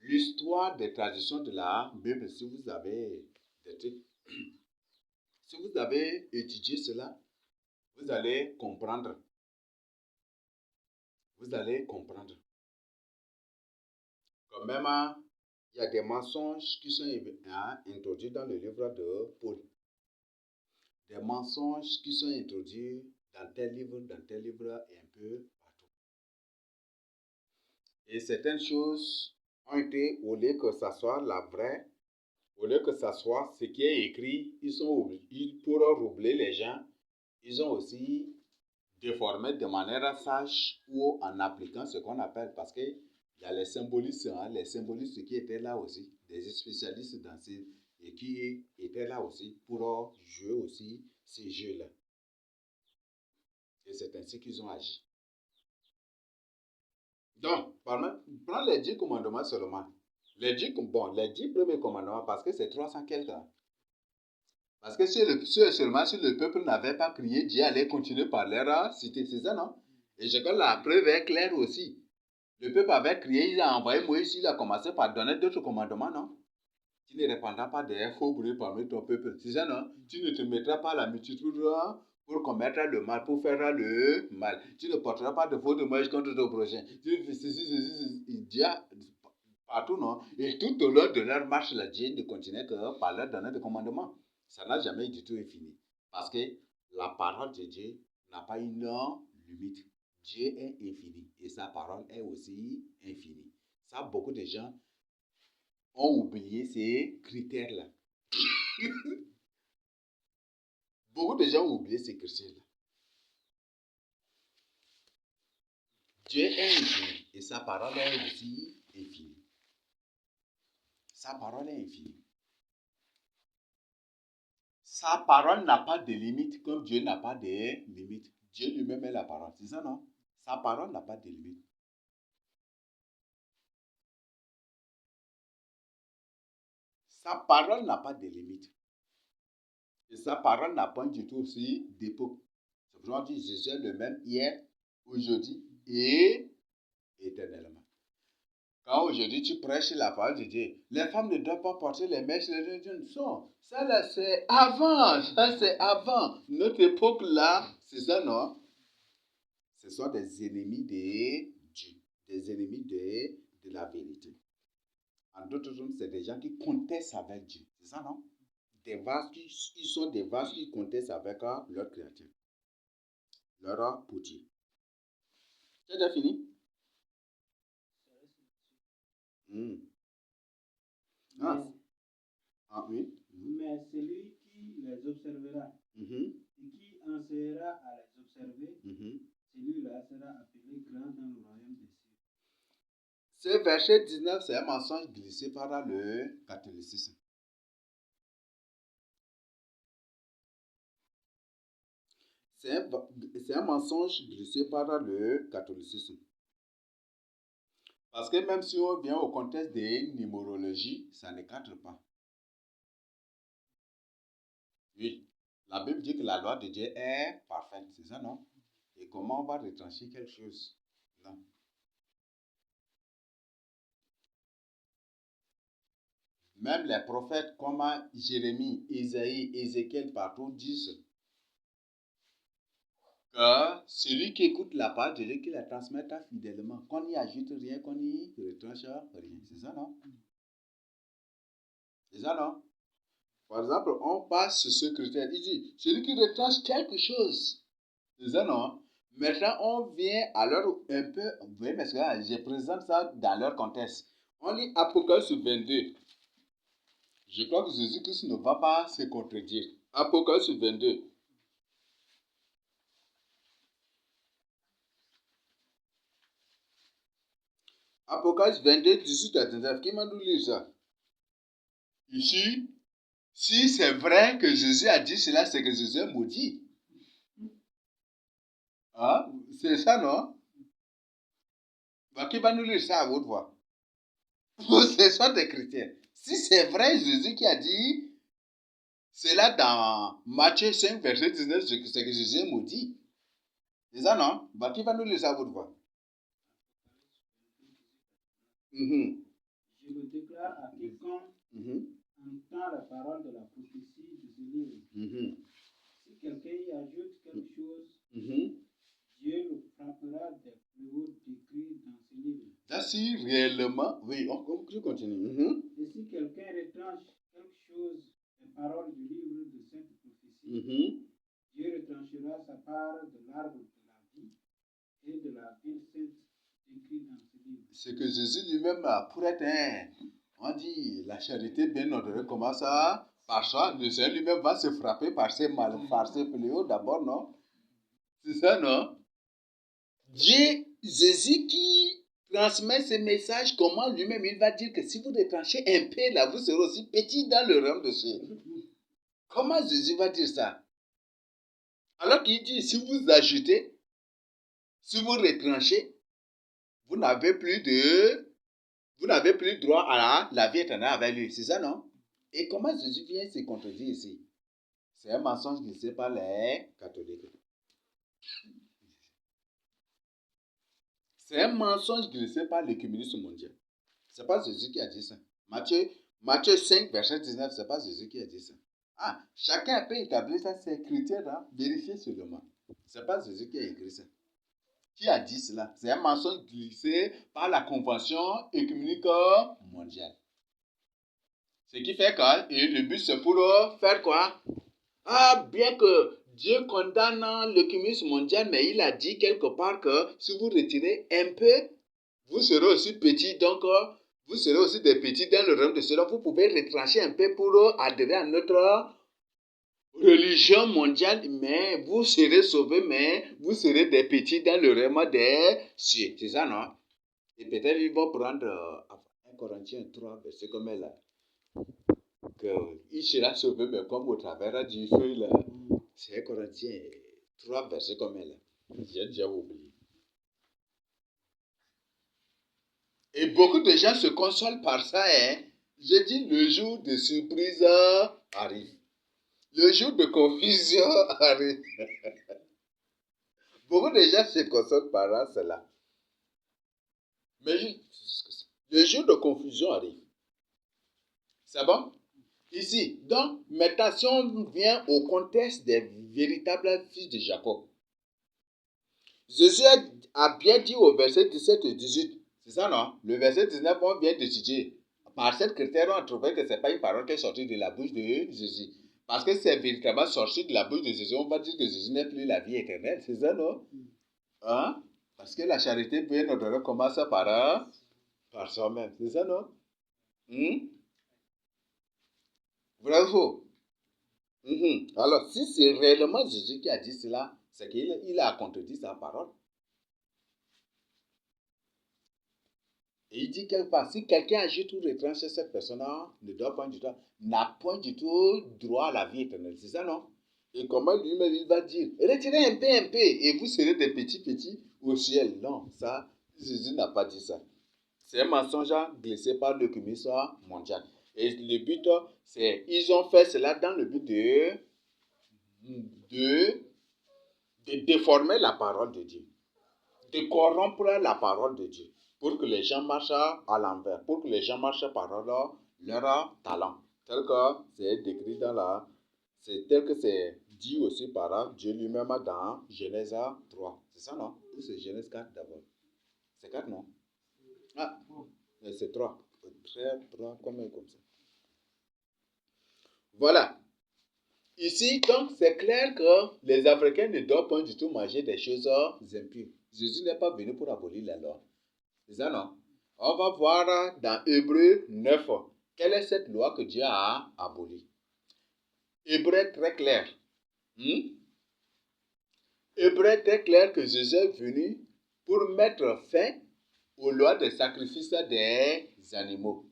l'histoire des traditions de la Bible, si vous avez étudié cela, vous allez comprendre. Vous allez comprendre. Quand même, il y a des mensonges qui sont introduits dans le livre de Paul. Des mensonges qui sont introduits dans tel livre et un peu partout. Et certaines choses ont été, au lieu que ça soit la vraie, au lieu que ça soit ce qui est écrit, pour roubler les gens, ils ont aussi déformé de manière sage ou en appliquant ce qu'on appelle, parce que il y a les symbolistes qui étaient là aussi, des spécialistes dans et qui étaient là aussi pour jouer aussi ces jeux-là. Et c'est ainsi qu'ils ont agi. Donc, prends les 10 commandements seulement. Les 10 premiers commandements, parce que c'est 300 quelques. Parce que seulement si le peuple n'avait pas crié, Dieu allait continuer par leur cité. C'est ça, non? Et je crois que la preuve est claire aussi. Le peuple avait crié, il a envoyé Moïse, il a commencé par donner d'autres commandements, non? Tu ne répandras pas des faux bruits parmi ton peuple. C'est ça, non? Tu ne te mettras pas à la multitude pour commettre le mal, pour faire le mal. Tu ne porteras pas de faux témoignages contre ton prochain. Tu fais ceci, partout, non? Et tout au long de leur marche, la Dieu ne continuait que par leur donner des commandements. Ça n'a jamais du tout fini. Parce que la parole de Dieu n'a pas une limite. Dieu est infini et sa parole est aussi infinie. Ça, beaucoup de gens ont oublié ces critères-là. Beaucoup de gens ont oublié ces critères-là. Dieu est infini et sa parole est aussi infinie. Sa parole est infinie. Sa parole n'a pas de limite comme Dieu n'a pas de limite. Dieu lui-même est la parole. C'est ça, non? Sa parole n'a pas de limite. Sa parole n'a pas de limite. Et sa parole n'a pas du tout aussi d'époque. C'est pour ça qu'on dit Jésus est le même hier, aujourd'hui et éternellement. Quand aujourd'hui tu prêches la parole de Dieu, les femmes ne doivent pas porter les mèches, les gens. Ça là c'est avant, Notre époque là, c'est ça, non? Ce sont des ennemis de Dieu, des ennemis de la vérité. En d'autres termes, c'est des gens qui contestent avec Dieu. C'est ça, non? Ils sont des vases qui contestent avec leur créateur, leur potier. C'est déjà fini? Mais Oui. celui qui les observera. Mhm, Et qui enseignera à les observer, mhm. celui-là sera appelé grand dans le royaume des cieux. Ce verset 19, c'est un mensonge glissé par le catholicisme. C'est un mensonge glissé par le catholicisme. Parce que même si on vient au contexte de numérologie, ça ne cadre pas. Oui, la Bible dit que la loi de Dieu est parfaite, c'est ça, non? Et comment on va retrancher quelque chose? Non. Même les prophètes comme Jérémie, Isaïe, Ézéchiel, partout disent que celui qui écoute la parole de Dieu, qui la transmette fidèlement, qu'on n'y ajoute rien, qu'on n'y retranche rien. C'est ça, non? C'est ça, non? Par exemple, on passe sur ce critère. Il dit, celui qui retranche quelque chose. C'est ça, non? Maintenant, on vient alors un peu, vous voyez, parce que là, je présente ça dans leur contexte. On lit Apocalypse 22. Je crois que Jésus-Christ ne va pas se contredire. Apocalypse 22. Apocalypse 22, 18 à 19. Qui m'a nous lire ça? Ici, si c'est vrai que Jésus a dit cela, c'est que Jésus est maudit. Hein? C'est ça, non? Bah, qui va nous lire ça à haute voix? Ce sont des chrétiens. Si c'est vrai Jésus qui a dit cela dans Matthieu 5, verset 19, c'est que Jésus est maudit. C'est ça, non? Bah, qui va nous lire ça à haute voix? Mhm. Je le déclare à quiconque entend la parole de la prophétie de ce livre. Si quelqu'un y ajoute quelque chose, Dieu le frappera des plus hauts décrets dans ce livre. Ça, si réellement, oui, on continue. Et si quelqu'un retranche quelque chose des paroles du livre de cette prophétie, Dieu retranchera sa part de l'arbre de la vie et de la ville sainte écrite dans ce livre. C'est que Jésus lui-même, pour être on dit, la charité bien ordonnée commence par soi. Le Seigneur lui-même va se frapper par ses fléaux d'abord, non? C'est ça, non? Dieu, Jésus qui transmet ce message, comment lui-même il va dire que si vous retranchez un peu là, vous serez aussi petit dans le royaume de Dieu. Comment Jésus va dire ça? Alors qu'il dit, si vous ajoutez, si vous retranchez, vous n'avez plus droit à la vie éternelle avec lui. C'est ça, non? Et comment Jésus vient se contredire ici? C'est un mensonge qui ne sait pas les catholiques. C'est un mensonge qui ne sait pas l'écuménisme mondial. Ce n'est pas Jésus qui a dit ça. Matthieu 5, verset 19, ce n'est pas Jésus qui a dit ça. Ah, chacun peut établir ça, ces critères-là, vérifier seulement. Ce n'est pas Jésus qui a écrit ça. Qui a dit cela? C'est un mensonge glissé par la Convention œcuménique mondiale. Ce qui fait que le but c'est pour faire quoi? Ah, bien que Dieu condamne l'œcuménisme mondial, mais il a dit quelque part que si vous retirez un peu, vous serez aussi petit, donc vous serez aussi des petits dans le royaume de cela. Vous pouvez retrancher un peu pour adhérer à notre religion mondiale, mais vous serez sauvés, mais vous serez des petits dans le royaume des cieux. C'est ça, non? Et peut-être ils vont prendre 1 Corinthiens 3, verset comme elle là. Il sera sauvé, mais comme au travers du feu, là. C'est 1 Corinthiens 3, verset comme elle là. J'ai déjà oublié. Et beaucoup de gens se consolent par ça, hein. Je dis, le jour de surprise arrive. Le jour de confusion arrive. Beaucoup de gens se consolent par cela. Mais le jour de confusion arrive. C'est bon? Ici, donc, maintenant, si on vient au contexte des véritables fils de Jacob, Jésus a bien dit au verset 17 et 18, c'est ça, non? Le verset 19, on vient d'étudier. Par cette critère, on a trouvé que ce n'est pas une parole qui est sortie de la bouche de Jésus. Parce que c'est véritablement sorti de la bouche de Jésus, on va dire que Jésus n'est plus la vie éternelle. C'est ça, non? Hein? Parce que la charité bien ordonnée commence par soi-même. C'est ça, non? Vrai ou faux? Alors, si c'est réellement Jésus qui a dit cela, c'est qu'il a contredit sa parole. Et il dit quelque part, si quelqu'un agit ou retranche cette personne-là, n'a point du tout droit à la vie éternelle. C'est ça, non? Et comment lui-même il va dire, retirez un peu, et vous serez des petits au ciel. Non, ça, Jésus n'a pas dit ça. C'est un mensonge glissé par le commissaire mondial. Et le but, c'est, ils ont fait cela dans le but de déformer la parole de Dieu, de corrompre la parole de Dieu, pour que les gens marchent à l'envers, pour que les gens marchent par leur talent, tel que c'est décrit tel que c'est dit aussi par Dieu lui-même dans Genèse 3. C'est ça, non? Ou c'est Genèse 4 d'abord? C'est 4, non? Ah, c'est 3. 3, comme ça. Voilà. Ici, donc, c'est clair que les Africains ne doivent pas du tout manger des choses impures. Jésus n'est pas venu pour abolir la loi. C'est ça, non? On va voir dans Hébreu 9, quelle est cette loi que Dieu a abolie. Hébreu très clair. Hébreu très clair que Jésus est venu pour mettre fin aux lois de sacrifice des animaux.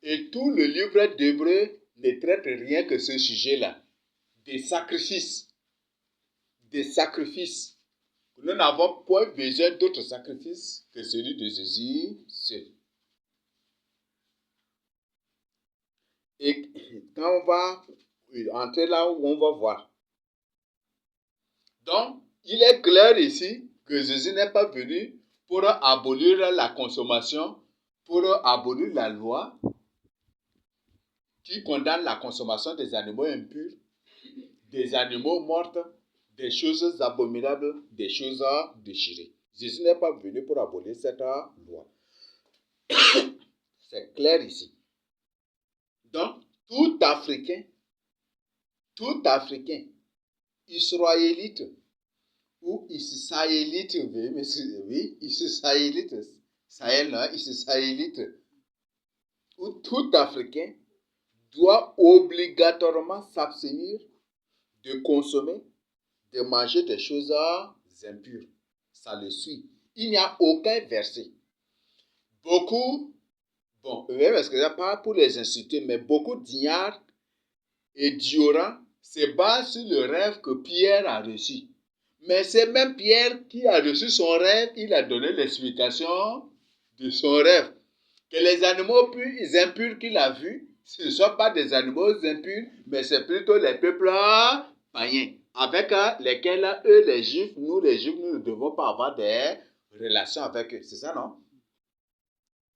Et tout le livre d'Hébreu ne traite rien que ce sujet-là. Des sacrifices. Des sacrifices. Nous n'avons point besoin d'autres sacrifices que celui de Jésus seul. Et quand on va entrer là où on va voir. Donc, il est clair ici que Jésus n'est pas venu pour abolir la consommation, pour abolir la loi qui condamne la consommation des animaux impurs, des animaux morts, des choses abominables, des choses déchirées. Jésus n'est pas venu pour abolir cette loi. C'est clair ici. Donc, tout Africain, israélite ou israélite, oui, israélite, israélite, ou tout Africain doit obligatoirement s'abstenir de consommer, de manger des choses impures. Ça le suit. Il n'y a aucun verset. Beaucoup, pas pour les insulter, mais beaucoup d'ignares et d'ignorants se basent sur le rêve que Pierre a reçu. Mais c'est même Pierre qui a reçu son rêve, il a donné l'explication de son rêve. Que les animaux impurs qu'il a vus, ce ne sont pas des animaux impurs, mais c'est plutôt les peuples païens, avec lesquels eux, les Juifs, nous ne devons pas avoir des relations avec eux. C'est ça, non?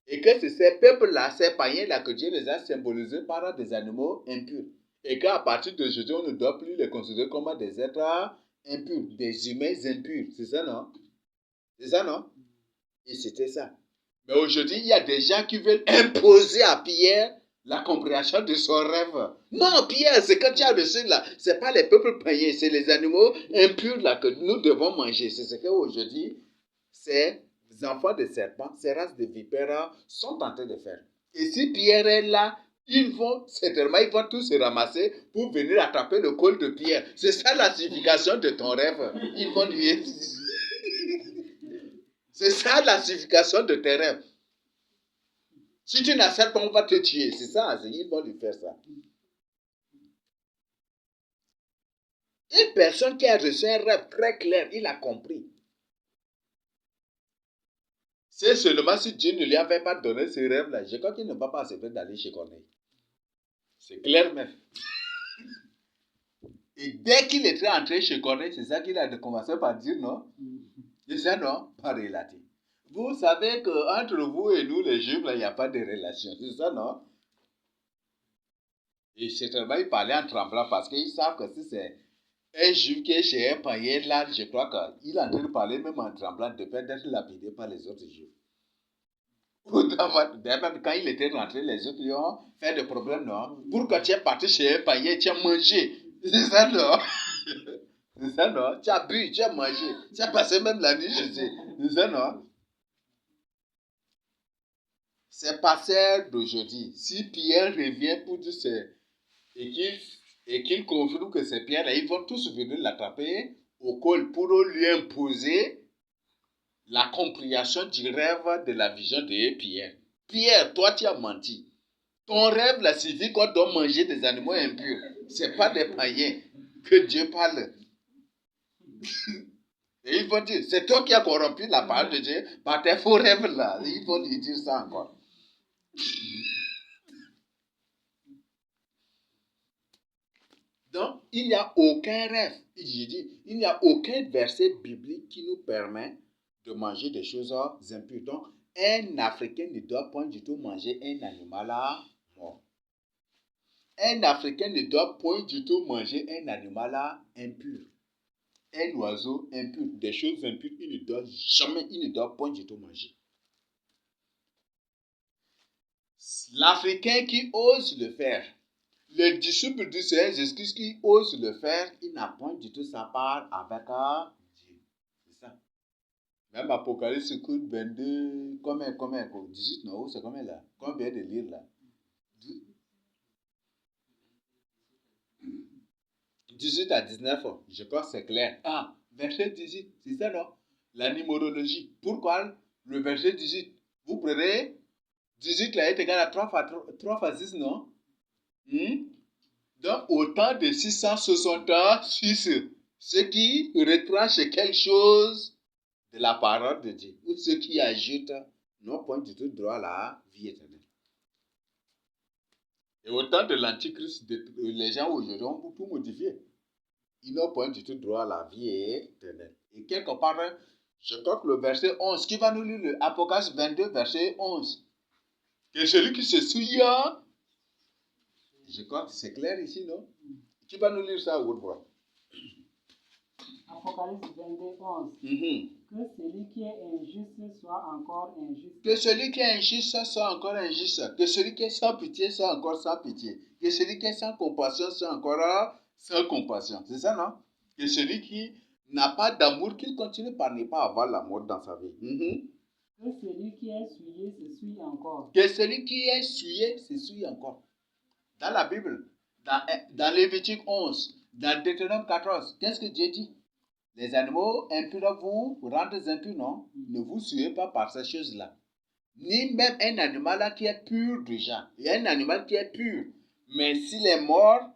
Et que c'est ces peuples-là, ces païens-là, que Dieu les a symbolisés par des animaux impurs. Et qu'à partir d'aujourd'hui, on ne doit plus les considérer comme des êtres impurs, des humains impurs. C'est ça, non? C'est ça, non? Et c'était ça. Mais aujourd'hui, il y a des gens qui veulent imposer à Pierre la compréhension de son rêve. Non, Pierre, c'est que tu as reçu là. Ce n'est pas les peuples païens, c'est les animaux impurs là que nous devons manger. C'est ce qu'aujourd'hui, ces enfants de serpents, ces races de vipères sont en train de faire. Et si Pierre est là, ils vont tous se ramasser pour venir attraper le col de Pierre. C'est ça la signification de ton rêve. Ils vont lui... C'est ça la signification de tes rêves. Si tu n'acceptes pas, on va te tuer. C'est ça, ils vont lui faire ça. Une personne qui a reçu un rêve très clair, il a compris. C'est seulement si Dieu ne lui avait pas donné ce rêve-là, je crois qu'il ne va pas accepter d'aller chez Corneille. C'est clair même. Et dès qu'il était entré chez Corneille, c'est ça qu'il a commencé par dire, non? C'est ça, non? Pas relatif. Vous savez qu'entre vous et nous, les Juifs, il n'y a pas de relation. C'est ça, non? Et certainement, il parlait en tremblant parce qu'ils savent que si c'est un Juif qui est chez un païen, là, je crois qu'il est en train de parler même en tremblant de peur d'être lapidé par les autres Juifs. Même quand il était rentré, les autres lui ont fait des problèmes, non? Pourquoi tu es parti chez un païen, tu as mangé? C'est ça, non? C'est ça, non? Tu as bu, tu as mangé. Tu as passé même la nuit chez eux. C'est ça, non? C'est pasteur d'aujourd'hui. Si Pierre revient pour dire et qu'il confirme que ces pierres-là, ils vont tous venir l'attraper au col pour lui imposer la compréhension du rêve de la vision de Pierre. Pierre, toi tu as menti. Ton rêve là signifie qu'on doit manger des animaux impurs. C'est pas des païens que Dieu parle. Et ils vont dire, c'est toi qui as corrompu la parole de Dieu par tes faux rêves là. Ils vont lui dire ça encore. Donc, il n'y a aucun rêve. J'ai dit, il n'y a aucun verset biblique qui nous permet de manger des choses impures. Donc, un Africain ne doit point du tout manger un animal mort. Un Africain ne doit point du tout manger un animal impur. Un oiseau impur, des choses impures, il ne doit point du tout manger. L'Africain qui ose le faire, le disciple du Seigneur Jésus-Christ qui ose le faire, il n'a point du tout sa part avec Dieu. C'est ça. Même Apocalypse 22, combien, 18, non, c'est combien là? Combien de lire là? 18 à 19, je crois que c'est clair. Ah, verset 18, c'est ça non? La numérologie. Pourquoi le verset 18? Vous prenez 18 là est égal à 3 fois 6, non? Donc, autant de 666, ce qui retranche quelque chose de la parole de Dieu, ou ce qui ajoute, non point du tout droit à la vie éternelle. Et autant de l'Antichrist, les gens aujourd'hui ont tout modifié. Ils n'ont point du tout droit à la vie éternelle. Et quelque part, je crois que le verset 11, qui va nous lire le Apocalypse 22, verset 11, que celui qui se souvient, je crois que c'est clair ici, non? Qui va nous lire ça à haute voix? Apocalypse 22, 11. Que celui qui est injuste soit encore injuste. Que celui qui est injuste soit encore injuste. Que celui qui est sans pitié soit encore sans pitié. Que celui qui est sans compassion soit encore sans compassion. C'est ça, non? Que celui qui n'a pas d'amour, qu'il continue par ne pas avoir l'amour dans sa vie. Que celui qui est souillé se souille encore. Que celui qui est souillé se souille encore. Dans la Bible, dans Lévitique 11, dans Deutéronome 14, qu'est-ce que Dieu dit? Les animaux impurs vous rendent impurs, non? Ne vous souillez pas par ces choses-là. Ni même un animal là qui est pur déjà. Il y a un animal qui est pur. Mais s'il est mort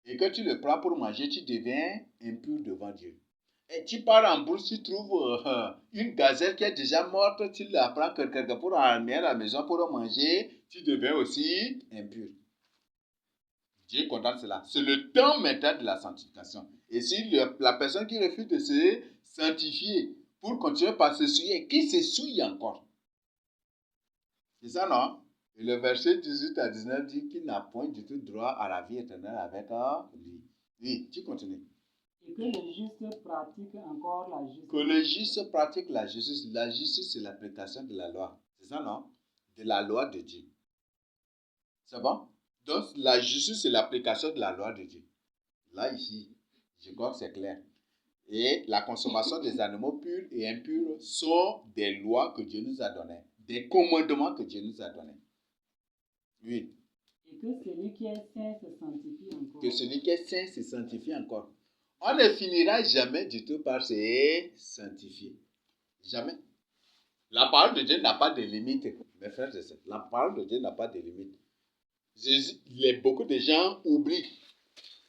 et que tu le prends pour manger, tu deviens impur devant Dieu. Et tu pars en bourse, tu trouves une gazelle qui est déjà morte, tu la prends quelque pour amener à la maison pour manger, tu deviens aussi impur. Dieu condamne cela. C'est le temps maintenant de la sanctification. Et si la personne qui refuse de se sanctifier pour continuer par se souiller, qui se souille encore? C'est ça, non? Et le verset 18 à 19 dit qu'il n'a point du tout droit à la vie éternelle avec lui. Oui, tu continues. Et que le juste pratique encore la justice. Que le juste pratique la justice. La justice, c'est l'application de la loi. C'est ça, non? De la loi de Dieu. C'est bon? Donc, la justice, c'est l'application de la loi de Dieu. Là, ici, je crois que c'est clair. Et la consommation des animaux purs et impurs sont des lois que Dieu nous a données. Des commandements que Dieu nous a donnés. Oui. Et que celui qui est saint se sanctifie encore. Que celui qui est saint se sanctifie encore. On ne finira jamais du tout par se sanctifier. Jamais. La parole de Dieu n'a pas de limite, mes frères et sœurs. La parole de Dieu n'a pas de limite. Beaucoup de gens oublient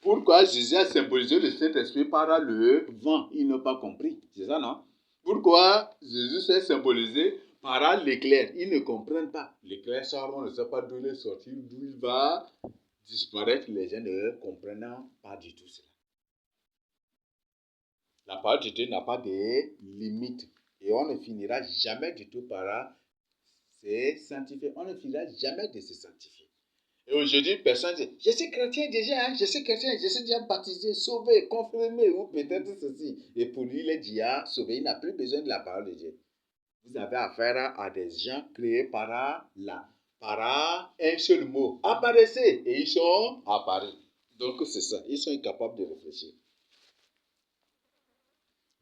pourquoi Jésus a symbolisé le Saint-Esprit par le vent. Ils n'ont pas compris. C'est ça, non? Pourquoi Jésus s'est symbolisé par l'éclair? Ils ne comprennent pas. L'éclair sort, on ne sait pas d'où il est sorti, d'où il va disparaître. Les gens ne comprennent pas du tout cela. La parole de Dieu n'a pas de limite. Et on ne finira jamais du tout par se sanctifier. On ne finira jamais de se sanctifier. Et aujourd'hui, personne dit, je suis chrétien déjà, je suis déjà baptisé, sauvé, confirmé, ou peut-être ceci. Et pour lui, il est déjà sauvé, il n'a plus besoin de la parole de Dieu. Vous avez affaire à des gens créés par un seul mot. Apparaissez, et ils sont apparus. Donc c'est ça, ils sont incapables de réfléchir.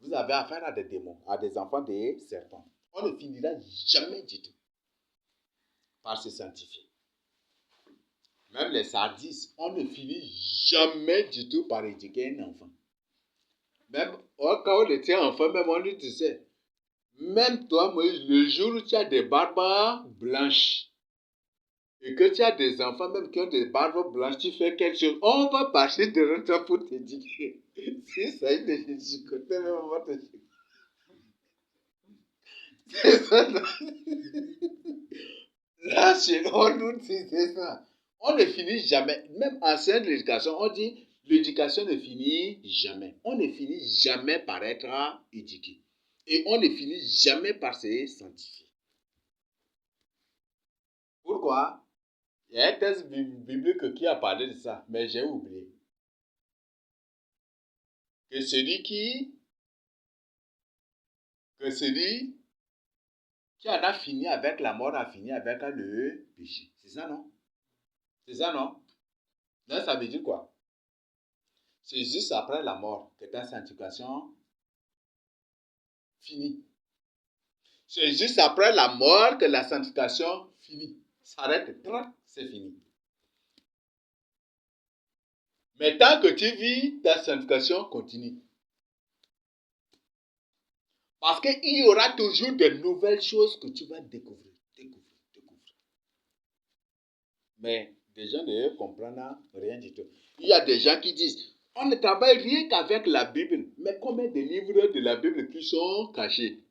Vous avez affaire à des démons, à des enfants des serpents. On ne finira jamais du tout par se sanctifier. Même les sardis, on ne finit jamais du tout par éduquer un enfant. Même quand on était enfant, même on lui disait, même toi, Moïse, le jour où tu as des barbes blanches, et que tu as des enfants même qui ont des barbes blanches, tu fais quelque chose, on va passer devant toi pour t'éduquer. Si ça y est, de chicoter, même on va te chicoter. C'est ça, non? Là, chez nous, on nous disait ça. On ne finit jamais. Même en sein de l'éducation, on dit l'éducation ne finit jamais. On ne finit jamais par être éduqué. Et on ne finit jamais par se sanctifier. Pourquoi? Il y a un texte biblique qui a parlé de ça, mais j'ai oublié. Que celui qui en a fini avec la mort a fini avec le péché. C'est ça, non? C'est ça, non? Là, ça veut dire quoi? C'est juste après la mort que ta sanctification finit. C'est juste après la mort que la sanctification finit. S'arrête, c'est fini. Mais tant que tu vis, ta sanctification continue. Parce qu'il y aura toujours de nouvelles choses que tu vas découvrir. Mais des gens ne comprennent rien du tout. Il y a des gens qui disent, on ne travaille rien qu'avec la Bible. Mais combien de livres de la Bible qui sont cachés?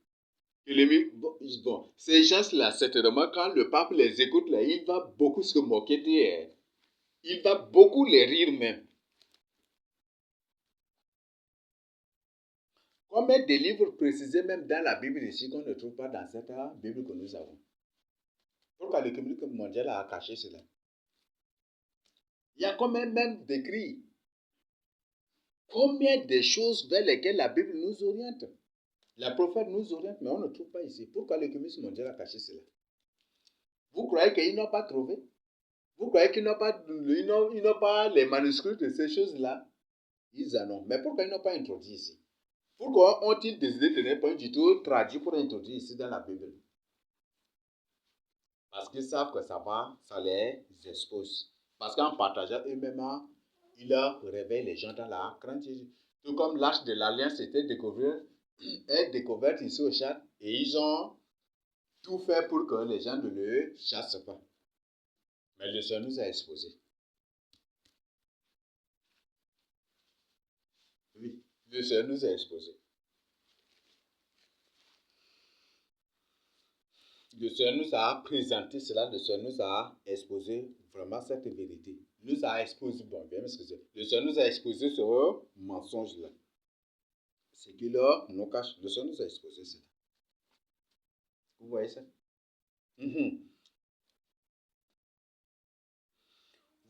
Bon, ces gens-là, certainement, quand le pape les écoute, là, il va beaucoup se moquer d'eux. Il va beaucoup les rire même. Combien de livres précisés même dans la Bible ici qu'on ne trouve pas dans cette Bible que nous avons? Pourquoi le communiqué mondial a caché cela? Il y a combien même d'écrits? Combien de choses vers lesquelles la Bible nous oriente? La prophète nous oriente, mais on ne trouve pas ici. Pourquoi le communisme mondial a caché cela? Vous croyez qu'ils n'ont pas trouvé? Vous croyez qu'ils n'ont pas les manuscrits de ces choses-là? Ils en ont. Mais pourquoi ils n'ont pas introduit ici? Pourquoi ont-ils décidé de ne pas du tout traduit pour introduire ici dans la Bible? Parce qu'ils savent que ça les expose. Parce qu'en partageant eux-mêmes, ils réveillent les gens dans la crainte. Tout comme l'arche de l'Alliance était découverte ici au Tchad, et ils ont tout fait pour que les gens ne le chassent pas. Mais le Seigneur nous a exposé. Oui, le Seigneur nous a exposé. Le Seigneur nous a présenté cela, le Seigneur nous a exposé vraiment cette vérité. Il nous a exposé, bon, bien m'excuser. Le Seigneur nous a exposé ce mensonge-là. Ce qui nous cache, le Seigneur nous a exposé cela. Vous voyez ça?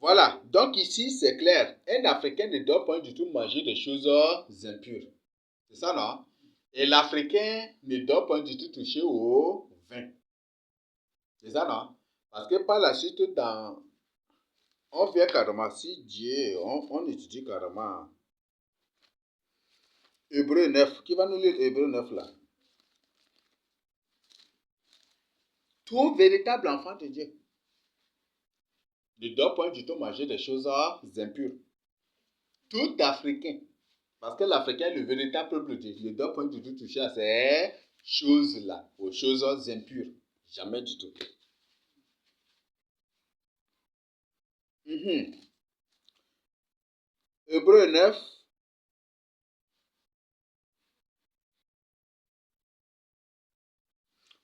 Voilà, donc ici c'est clair. Un Africain ne doit pas du tout manger des choses impures. C'est ça, non? Et l'Africain ne doit pas du tout toucher au vin. C'est ça, non? Parce que par la suite, on vient carrément, si Dieu, on étudie carrément Hébreu 9. Qui va nous lire Hébreu 9 là? Tout véritable enfant de Dieu ne doit pas du tout manger des choses impures. Tout Africain, parce que l'Africain est le véritable peuple de Dieu, ne doit pas du tout toucher à ces choses-là, aux choses impures. Jamais du tout. Hébreu 9.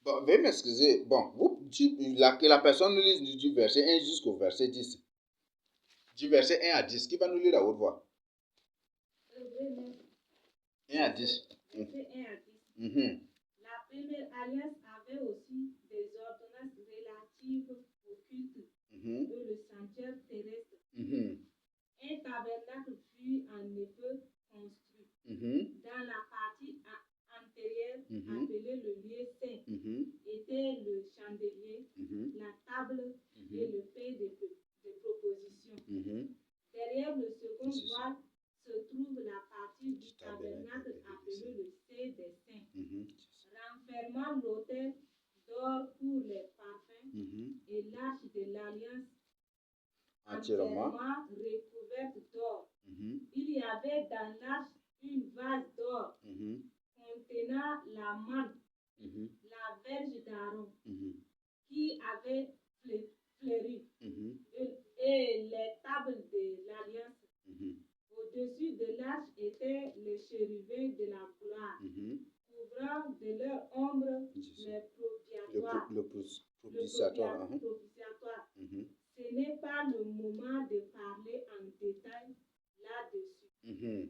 Bon, veuillez m'excuser. Bon, que la personne nous lise du verset 1 jusqu'au verset 10. Du verset 1 à 10. Qui va nous lire à haute voix? 1 à 10. Verset 1 à 10. La première alliance avait aussi des ordonnances relatives au culte de le sanctuaire terrestre. Un tabernacle fut en effet construit dans la partie antérieure appelée le lieu saint. Était le chandelier, la table et le fait de proposition. Derrière le second voile se trouve la partie du tabernacle appelée le Saint des Saints, renfermant l'autel d'or pour les parfums et l'arche de l'alliance entièrement recouverte d'or. Mhm, Il y avait dans l'arche une vase d'or mhm, contenant la manne, mhm, la verge d'Aaron, mhm, qui avait fleuri, mhm, et les tables de l'Alliance. mhm, Au-dessus de l'arche étaient les chérubins de la gloire, mhm. couvrant de leur ombre Jesus. les propitiatoires. Le propitiatoire. Mhm, Propitiatoire. mhm, Ce n'est pas le moment de parler en détail là-dessus. mhm,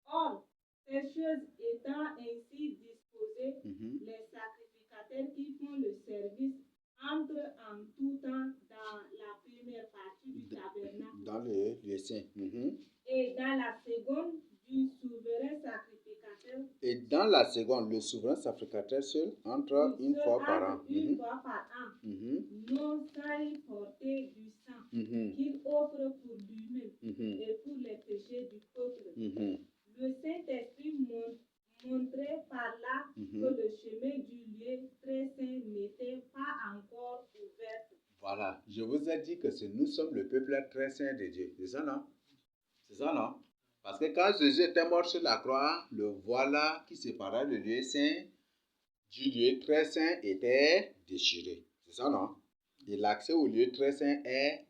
Or, ces choses étant ainsi disposées, mhm. les sacrificateurs qui font le service entrent en tout temps dans la première partie du tabernacle Dans le sein. Mhm. et dans la seconde du souverain sacrificateur. Et dans la seconde, le souverain sacrificateur seul entre une fois par an. Une Mhm, fois par an, mhm, non sans y porter du sang mhm, qu'il offre pour lui-même mhm, et pour les péchés du peuple. mhm, Le Saint-Esprit montrait par là que mhm. le chemin du lieu très saint n'était pas encore ouvert. Voilà, je vous ai dit que nous sommes le peuple très saint de Dieu. C'est ça, non? C'est ça, non? Parce que quand Jésus était mort sur la croix, le voilà qui séparait le lieu saint du lieu très saint était déchiré. C'est ça, non? Et l'accès au lieu très saint est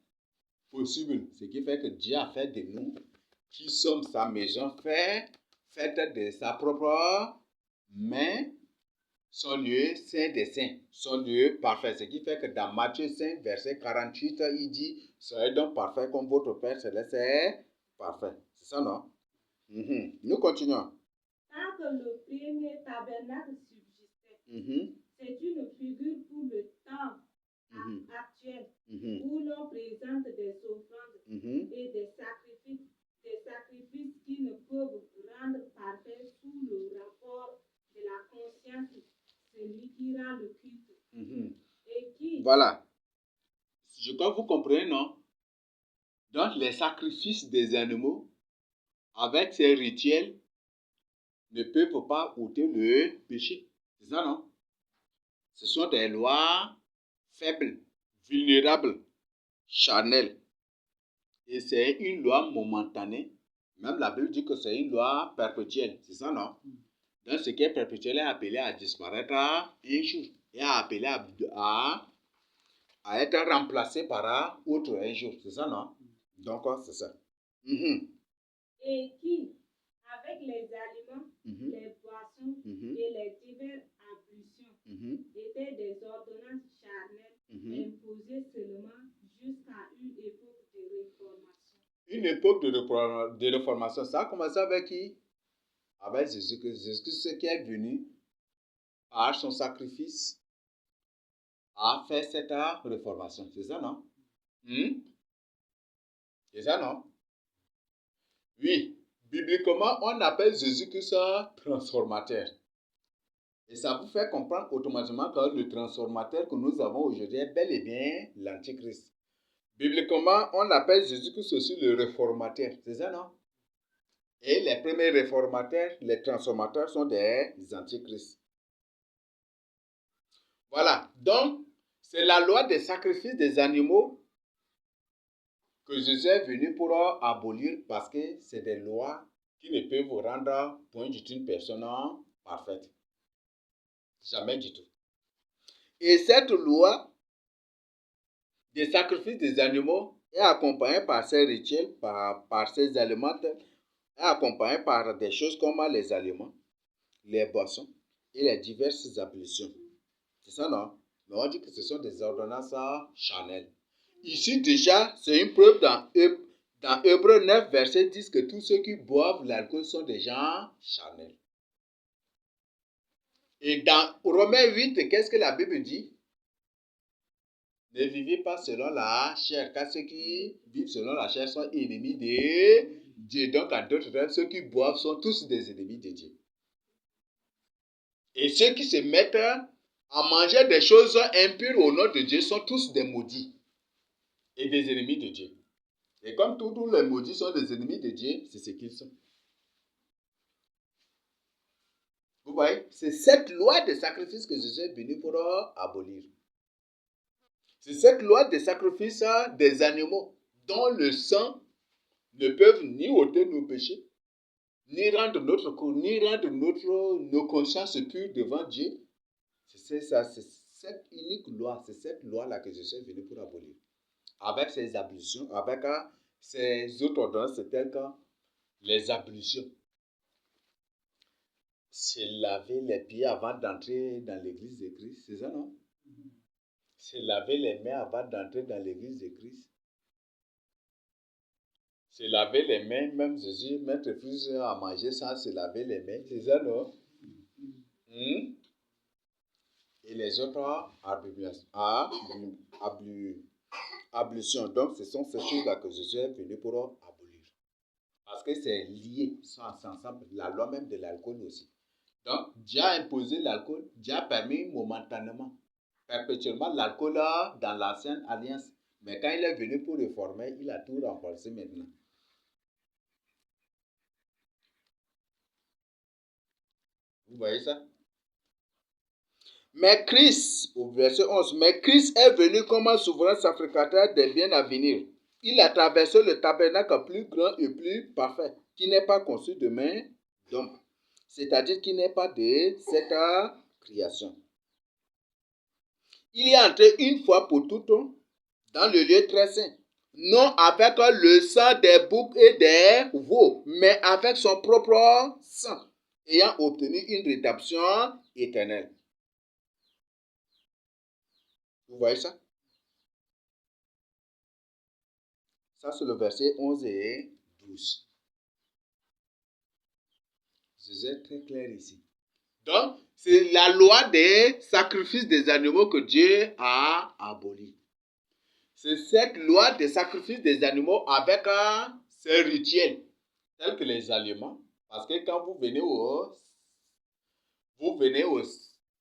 possible. Ce qui fait que Dieu a fait de nous, qui sommes sa maison, faite de sa propre main, son lieu saint des saints, son lieu parfait. Ce qui fait que dans Matthieu 5, verset 48, il dit, soyez donc parfait comme votre Père céleste est parfait. C'est ça, non? Mhm. Nous continuons. Tant que le premier tabernacle subsistait, Mhm, c'est une figure pour le temps mhm, actuel mhm, où l'on présente des offrandes mhm, et des sacrifices qui ne peuvent rendre parfait sous le rapport de la conscience celui qui rend le culte mhm. et qui, Voilà. Je crois que vous comprenez, non? Donc, les sacrifices des animaux, avec ces rituels, ne peuvent pas ôter le péché. C'est ça, non? Ce sont des lois faibles, vulnérables, charnelles. Et c'est une loi momentanée. Même la Bible dit que c'est une loi perpétuelle. C'est ça, non? Donc, ce qui est perpétuel est appelé à disparaître un jour. Et à appelé à être remplacé par autre un jour. C'est ça, non? Donc, c'est ça. Mhm, et qui, avec les aliments, mhm, les boissons mhm, et les diverses ablutions, mhm, étaient des ordonnances charnelles mhm. imposées seulement jusqu'à une époque de réformation. Une époque de réformation. Ça a commencé avec qui? Avec Jésus-Christ. Jésus-Christ qui est venu par son sacrifice a fait cette réformation. C'est ça, non? C'est ça, non? Oui. Bibliquement, on appelle Jésus-Christ transformateur. Et ça vous fait comprendre automatiquement que le transformateur que nous avons aujourd'hui est bel et bien l'Antichrist. Bibliquement, on appelle Jésus-Christ aussi le réformateur. C'est ça, non? Et les premiers réformateurs, les transformateurs sont des antichrists. Voilà. Donc, c'est la loi des sacrifices des animaux que Jésus est venu pour abolir parce que c'est des lois qui ne peuvent rendre point du tout une personne parfaite. Jamais du tout. Et cette loi des sacrifices des animaux est accompagnée par ces rituels, par ces aliments, est accompagnée par des choses comme les aliments, les boissons et les diverses ablutions. C'est ça, non? Mais on dit que ce sont des ordonnances charnelles. Ici, déjà, c'est une preuve dans Hébreux 9, verset 10, que tous ceux qui boivent l'alcool sont des gens charnels. Et dans Romains 8, qu'est-ce que la Bible dit? Ne vivez pas selon la chair, car ceux qui vivent selon la chair sont ennemis de Dieu. Donc, en d'autres termes, ceux qui boivent sont tous des ennemis de Dieu. Et ceux qui se mettent à manger des choses impures au nom de Dieu sont tous des maudits et des ennemis de Dieu. Et comme tous les maudits sont des ennemis de Dieu, c'est ce qu'ils sont. Vous voyez, c'est cette loi de sacrifice que Jésus est venu pour abolir. C'est cette loi de sacrifice des animaux dont le sang ne peuvent ni ôter nos péchés, ni rendre nos consciences pures devant Dieu. C'est ça, c'est cette unique loi, c'est cette loi-là que je suis venu pour abolir. Avec ces ablutions, avec ces autres ordonnances, c'est tel que les ablutions. C'est laver les pieds avant d'entrer dans l'église de Christ, c'est ça, non? C'est laver les mains avant d'entrer dans l'église de Christ. C'est laver les mains, même Jésus, mettre plus à manger sans se laver les mains, c'est ça, non? Et les autres ablutions. Donc, ce sont ces choses-là que Jésus est venu pour abolir. Parce que c'est lié, c'est ensemble, la loi même de l'alcool aussi. Donc, Dieu a imposé l'alcool, Dieu a permis momentanément, perpétuellement l'alcool dans l'ancienne alliance. Mais quand il est venu pour réformer, il a tout renforcé maintenant. Vous voyez ça? Mais Christ, au verset 11, mais Christ est venu comme un souverain sacrificateur des biens à venir. Il a traversé le tabernacle plus grand et plus parfait, qui n'est pas conçu de main d'homme, c'est-à-dire qui n'est pas de cette création. Il est entré une fois pour toutes dans le lieu très saint, non avec le sang des boucs et des veaux, mais avec son propre sang, ayant obtenu une rédemption éternelle. Vous voyez ça? Ça, c'est le verset 11 et 12. C'est très clair ici. Donc, c'est la loi des sacrifices des animaux que Dieu a abolie. C'est cette loi des sacrifices des animaux avec ces rituels, tels que les aliments. Parce que quand vous venez au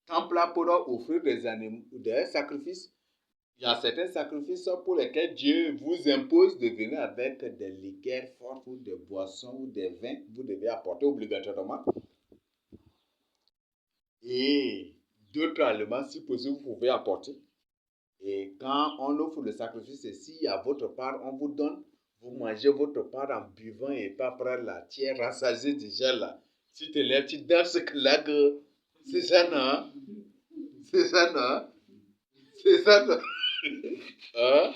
temple pour offrir des sacrifices, il y a certains sacrifices pour lesquels Dieu vous impose de venir avec des liqueurs fortes ou des boissons ou des vins que vous devez apporter obligatoirement. Et d'autres aliments, si possible, vous pouvez apporter. Et quand on offre le sacrifice, et si à votre part, on vous donne, vous mangez votre part en buvant et pas prendre la tière rassasiée déjà là. Tu te lèves, tu danses là que... C'est ça, non? C'est ça, non? C'est ça, non? Hein?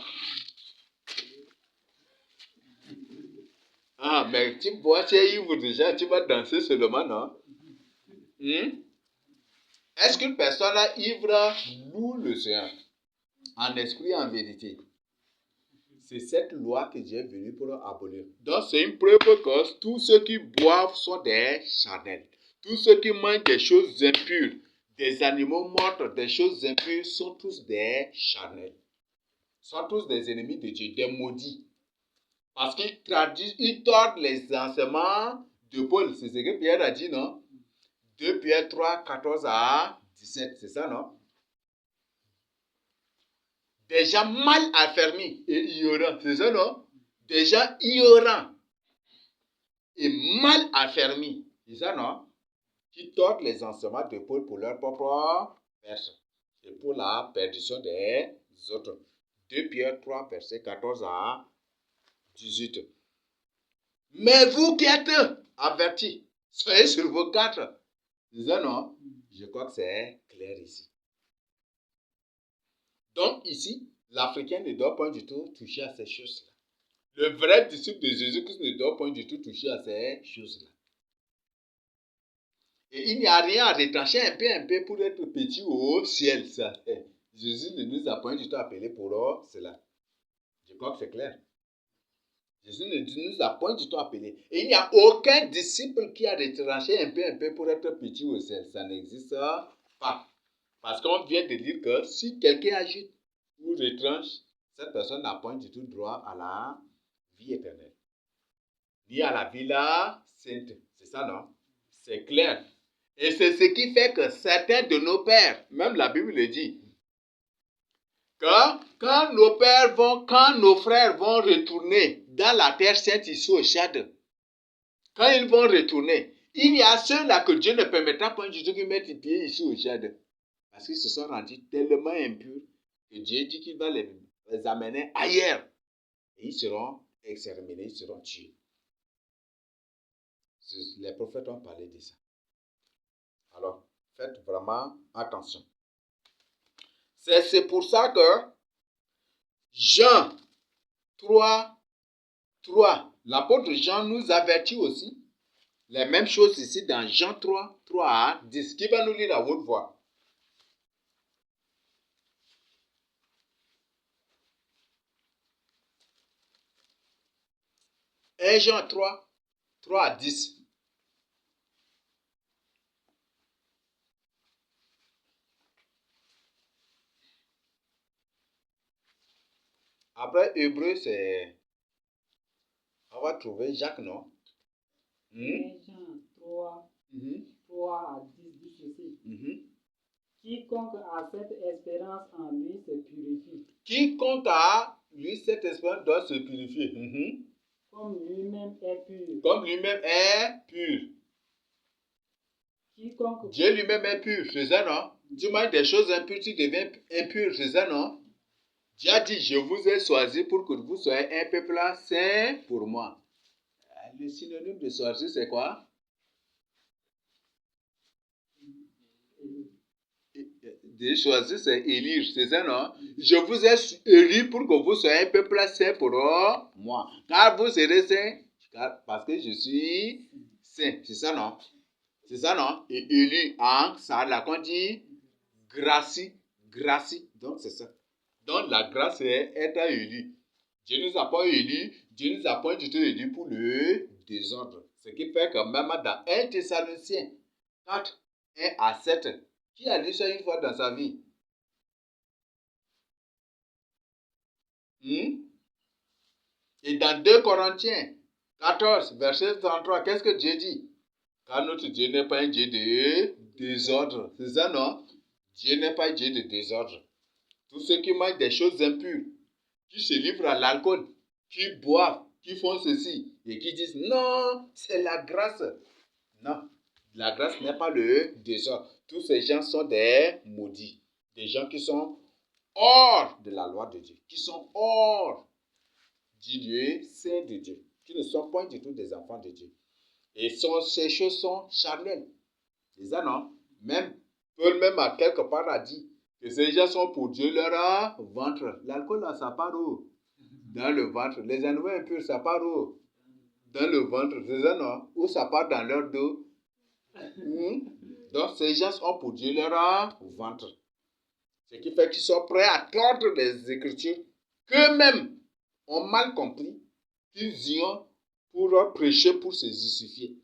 Ah, mais tu bois, tu es ivre déjà, tu vas danser seulement, non? Est-ce qu'une personne ivre loue le Seigneur en esprit et en vérité? C'est cette loi que Dieu est venu pour abolir. Donc, c'est une preuve que tous ceux qui boivent sont des charnels. Tous ceux qui mangent des choses impures, des animaux morts, des choses impures, sont tous des charnels. Sont tous des ennemis de Dieu, des maudits. Parce qu'ils tordent les enseignements de Paul. C'est ce que Pierre a dit, non? 2 Pierre 3, 14 à 17, c'est ça, non? Des gens mal affermis et ignorants, c'est ça, non? Des gens ignorants et mal affermis, c'est ça, non? Qui tordent les enseignements de Paul pour leur propre personne et pour la perdition des autres. 2 Pierre 3, verset 14 à 18. Mais vous qui êtes avertis, soyez sur vos gardes. C'est ça, non? Je crois que c'est clair ici. Donc ici, l'Africain ne doit pas du tout toucher à ces choses-là. Le vrai disciple de Jésus-Christ ne doit pas du tout toucher à ces choses-là. Et il n'y a rien à retrancher un peu pour être petit au ciel. Ça. Jésus ne nous a pas du tout appelé pour cela. Je crois que c'est clair. Jésus ne nous a pas du tout appelé. Et il n'y a aucun disciple qui a retranché un peu pour être petit au ciel. Ça n'existe pas. Parce qu'on vient de dire que si quelqu'un agite ou retranche, cette personne n'a pas du tout droit à la vie éternelle. Ni à la vie sainte. C'est ça, non? C'est clair. Et c'est ce qui fait que certains de nos pères, même la Bible le dit, que quand nos frères vont retourner dans la terre sainte ici au Tchad, quand ils vont retourner, il y a ceux-là que Dieu ne permettra pas du tout qu'ils mettent les pieds ici au Tchad. Parce qu'ils se sont rendus tellement impurs que Dieu dit qu'il va les amener ailleurs. Et ils seront exterminés, ils seront tués. Les prophètes ont parlé de ça. Alors, faites vraiment attention. C'est pour ça que Jean 3, l'apôtre Jean nous avertit aussi les mêmes choses ici dans Jean 3 à 10. Qui va nous lire à haute voix? Et Jean 3 à 10. Après Hébreu, c'est... On va trouver Jacques, non? Jean 3, 3 à 10 dit ceci. Quiconque a cette espérance en lui se purifie. Quiconque a lui cette espérance doit se purifier. Comme lui-même est pur. Comme lui-même est pur. Quiconque... Dieu lui-même est pur, c'est ça, non? Tu manges des choses impures, tu deviens impur, c'est ça, non? Dieu a dit, je vous ai choisi pour que vous soyez un peuple saint pour moi. Le synonyme de choisir, c'est quoi? De choisir, c'est élire, c'est ça, non? Je vous ai élu pour que vous soyez un peuple saint pour moi. Car vous serez saint, parce que je suis saint, c'est ça, non? C'est ça, non? Et élu en ça, là, qu'on dit gracie. Donc, c'est ça. Donc, la grâce, c'est être élu. Dieu nous a pas élus, Dieu nous a pas du tout élus pour le désordre. Ce qui fait que même dans 1 Thessaloniciens 4, 1 à 7, qui a lu ça une fois dans sa vie? Et dans 2 Corinthiens 14, verset 33, qu'est-ce que Dieu dit? Car notre Dieu n'est pas un Dieu de désordre. C'est ça, non? Dieu n'est pas un Dieu de désordre. Tous ceux qui mangent des choses impures, qui se livrent à l'alcool, qui boivent, qui font ceci, et qui disent, non, c'est la grâce. Non, la grâce n'est pas le désordre. Tous ces gens sont des maudits. Des gens qui sont hors de la loi de Dieu, qui sont hors du Dieu saint de Dieu, qui ne sont pas du tout des enfants de Dieu. Et ces choses sont charnelles. C'est ça, non? Paul même à quelque part a dit que ces gens sont pour Dieu leur ventre. L'alcool, là, ça part où? Dans le ventre. Les animaux impurs, ça part où? Dans le ventre. C'est ça, non? Ou ça part dans leur dos. Donc, ces gens sont pour Dieu leur ventre. Ce qui fait qu'ils sont prêts à tordre les Écritures qu'eux-mêmes ont mal compris, qu'ils y ont pour prêcher, pour se justifier.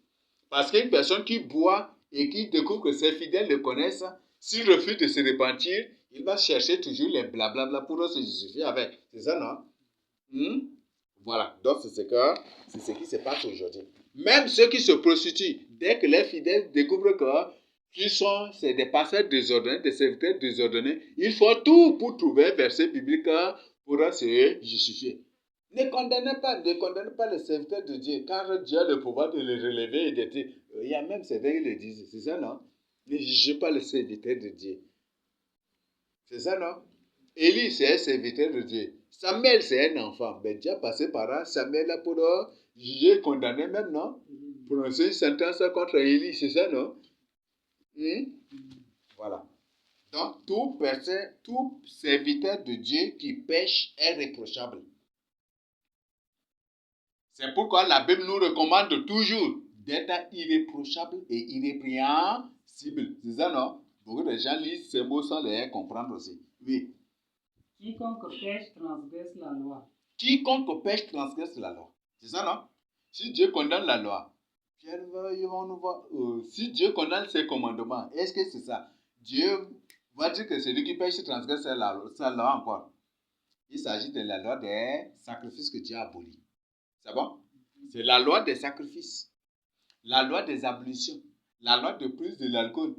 Parce qu'une personne qui boit et qui découvre que ses fidèles le connaissent, s'il refuse de se repentir, il va chercher toujours les blablabla pour se justifier avec. C'est ça, non? Voilà. Donc, c'est ce qui se passe aujourd'hui. Même ceux qui se prostituent, dès que les fidèles découvrent que c'est des pasteurs désordonnés, des serviteurs désordonnés, ils font tout pour trouver un verset biblique pour se justifier. Ne condamnez pas les serviteurs de Dieu, car Dieu a le pouvoir de les relever et de dire, il y a même certains qui le disent, c'est ça, non? Ne jugez pas les serviteurs de Dieu. C'est ça, non? Élie, c'est un serviteur de Dieu. Samuel, c'est un enfant. Mais Dieu a passé par là, Samuel, là, pour juger, condamner même, non? Prononcer une sentence contre Élie, c'est ça, non? Voilà. Donc, tout serviteur de Dieu qui pêche est réprochable. C'est pourquoi la Bible nous recommande toujours d'être irréprochable et irrépréhensible. C'est ça, non? Beaucoup de gens lisent ces mots sans les comprendre aussi. Oui. Quiconque pêche transgresse la loi. Quiconque pêche transgresse la loi. C'est ça, non? Si Dieu condamne la loi, si Dieu condamne ses commandements, est-ce que c'est ça? Dieu va dire que celui qui pêche transgresse sa loi encore. Il s'agit de la loi des sacrifices que Dieu a abolis. C'est bon? C'est la loi des sacrifices, la loi des ablutions, la loi de prise de l'alcool.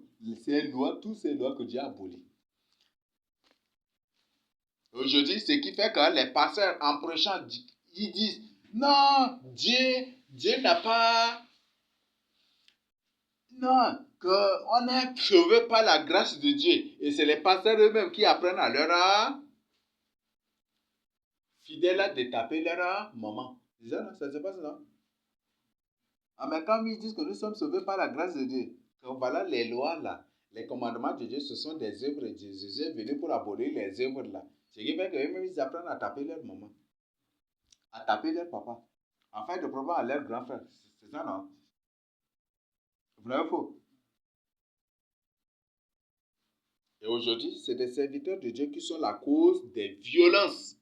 Toutes ces lois que Dieu a abolies. Aujourd'hui, ce qui fait que les pasteurs, en prêchant, ils disent, non, Dieu n'a pas... Non, qu'on n'est sauvé par la grâce de Dieu. Et c'est les pasteurs eux-mêmes qui apprennent à leur fidèles de taper leur maman. C'est ça, non? Ça se passe, non? Ah, mais quand ils disent que nous sommes sauvés par la grâce de Dieu, que voilà les lois là, les commandements de Dieu, ce sont des œuvres de Dieu. Jésus est venu pour abolir les œuvres là. Ce qui fait qu'eux-mêmes, ils apprennent à taper leur maman, à taper leur papa, en fait de problème à leur grand frère. C'est ça, non? Vrai ou faux? Et aujourd'hui, c'est des serviteurs de Dieu qui sont la cause des violences,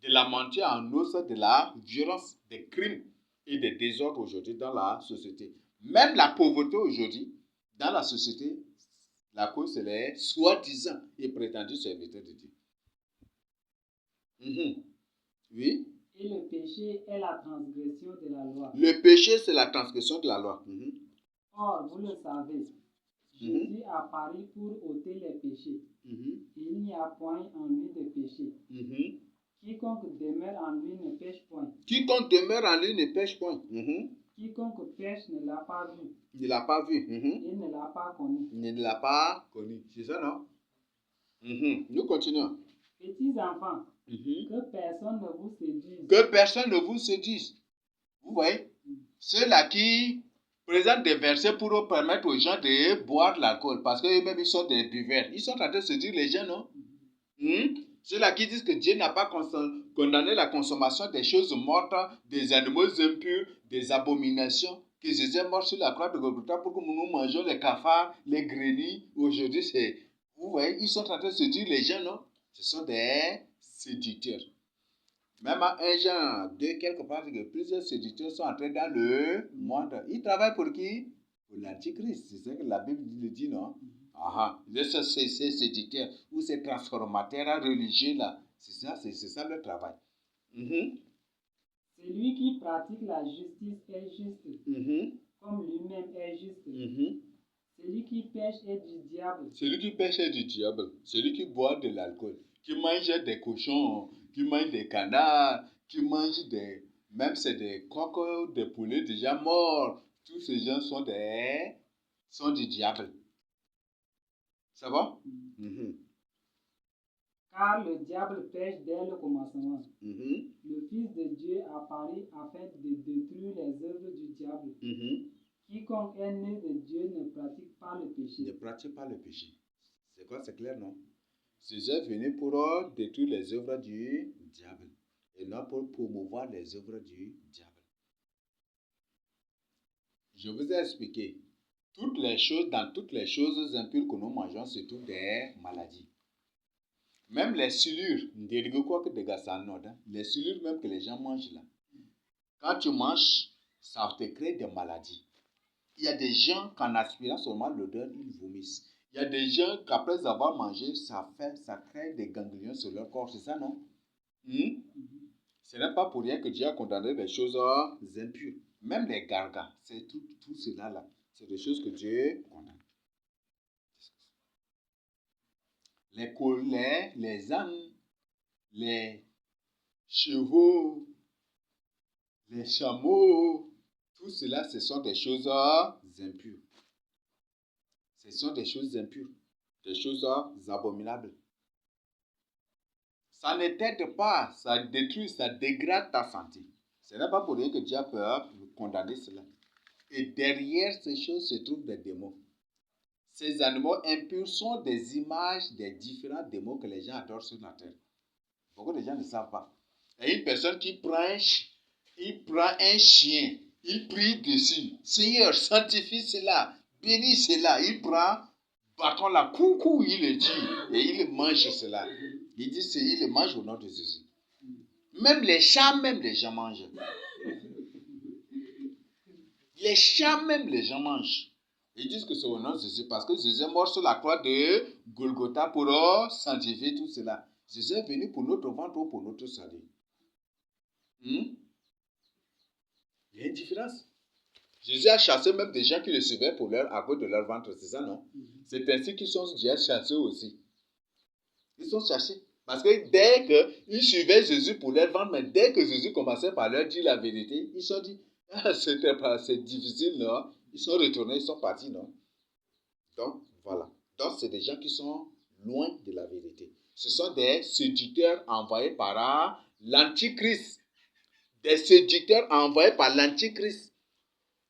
de la mentir en os, de la violence, des crimes et des désordres aujourd'hui dans la société. Même la pauvreté aujourd'hui, dans la société, la cause, c'est les soi-disant et prétendus serviteurs de Dieu. Oui? Et le péché est la transgression de la loi. Le péché, c'est la transgression de la loi. Or, vous le savez, Jésus apparut pour ôter les péchés. Il n'y a point en lui de péché. Quiconque demeure en lui ne pêche point. Quiconque demeure en lui ne pêche point. Quiconque pêche ne l'a pas vu. Il ne l'a pas vu. Il ne l'a pas connu. Il ne l'a pas connu. C'est ça, non? Nous continuons. Petits enfants, que personne ne vous séduise. Que personne ne vous séduise. Vous voyez? Ceux-là qui présentent des versets pour permettre aux gens de boire de l'alcool, parce qu'eux-mêmes, ils sont des buveurs. Ils sont en train de séduire les gens, non? Ceux-là qui disent que Dieu n'a pas condamné la consommation des choses mortes, des animaux impurs, des abominations, que Jésus est mort sur la croix de Golgotha pour que nous mangions les cafards, les grenouilles. Aujourd'hui, c'est... Vous voyez, ils sont en train de séduire les gens, non? Ce sont des séducteurs. Même à 1 Jean 2, quelque part, que plusieurs séducteurs sont entrés dans le monde. Ils travaillent pour qui? Pour l'Antichrist. C'est ça que la Bible le dit, non? Ces séducteurs ou ces transformateurs religieux là, c'est ça leur travail. Celui qui pratique la justice est juste, comme lui-même est juste. Celui qui pêche est du diable. Celui qui pêche est du diable. Celui qui boit de l'alcool, qui mange des cochons, qui mange des canards, qui mange des... Même c'est des coqs, des poulets déjà morts. Tous ces gens sont du diable. Ça va? Car le diable pêche dès le commencement. Le Fils de Dieu apparut afin de détruire les œuvres du diable. Quiconque est né de Dieu ne pratique pas le péché. Ne pratique pas le péché. C'est quoi? C'est clair, non? Jésus est venu pour détruire les œuvres du diable et non pour promouvoir les œuvres du diable. Je vous ai expliqué. Dans toutes les choses impures que nous mangeons, c'est tout des maladies. Même les silures, les silures même que les gens mangent là. Quand tu manges, ça te crée des maladies. Il y a des gens qu'en aspirant seulement l'odeur, ils vomissent. Il y a des gens qu'après avoir mangé, ça crée des ganglions sur leur corps. C'est ça, non? Ce n'est pas pour rien que Dieu a condamné les choses impures. Même les gargas, c'est tout cela là. C'est des choses que Dieu condamne. Les colets, les ânes, les chevaux, les chameaux, tout cela, ce sont des choses impures. Ce sont des choses impures, des choses abominables. Ça ne t'aide pas, ça détruit, ça dégrade ta santé. Ce n'est pas pour rien que Dieu a peur de condamner cela. Et derrière ces choses se trouvent des démons. Ces animaux impurs sont des images des différents démons que les gens adorent sur la terre. Beaucoup de gens ne savent pas. Et une personne qui prend un chien, il prie dessus. Seigneur, sanctifie cela, bénis cela. Il prend bâton là, coucou, il le tue et il mange cela. Il dit, il le mange au nom de Jésus. Même les chats, les gens mangent. Les chats, les gens mangent. Ils disent que c'est au nom de Jésus parce que Jésus est mort sur la croix de Golgotha pour sanctifier tout cela. Jésus est venu pour notre ventre ou pour notre salut. Il y a une différence. Jésus a chassé même des gens qui le suivaient à cause de leur ventre, c'est ça, non? C'est ainsi qu'ils sont déjà chassés aussi. Ils sont chassés. Parce que dès qu'ils suivaient Jésus pour leur ventre, mais dès que Jésus commençait par leur dire la vérité, ils se sont dit, c'est difficile, non? Ils sont retournés, ils sont partis, non? Donc, voilà. Donc, c'est des gens qui sont loin de la vérité. Ce sont des séducteurs envoyés par l'antichrist, des séducteurs envoyés par l'antichrist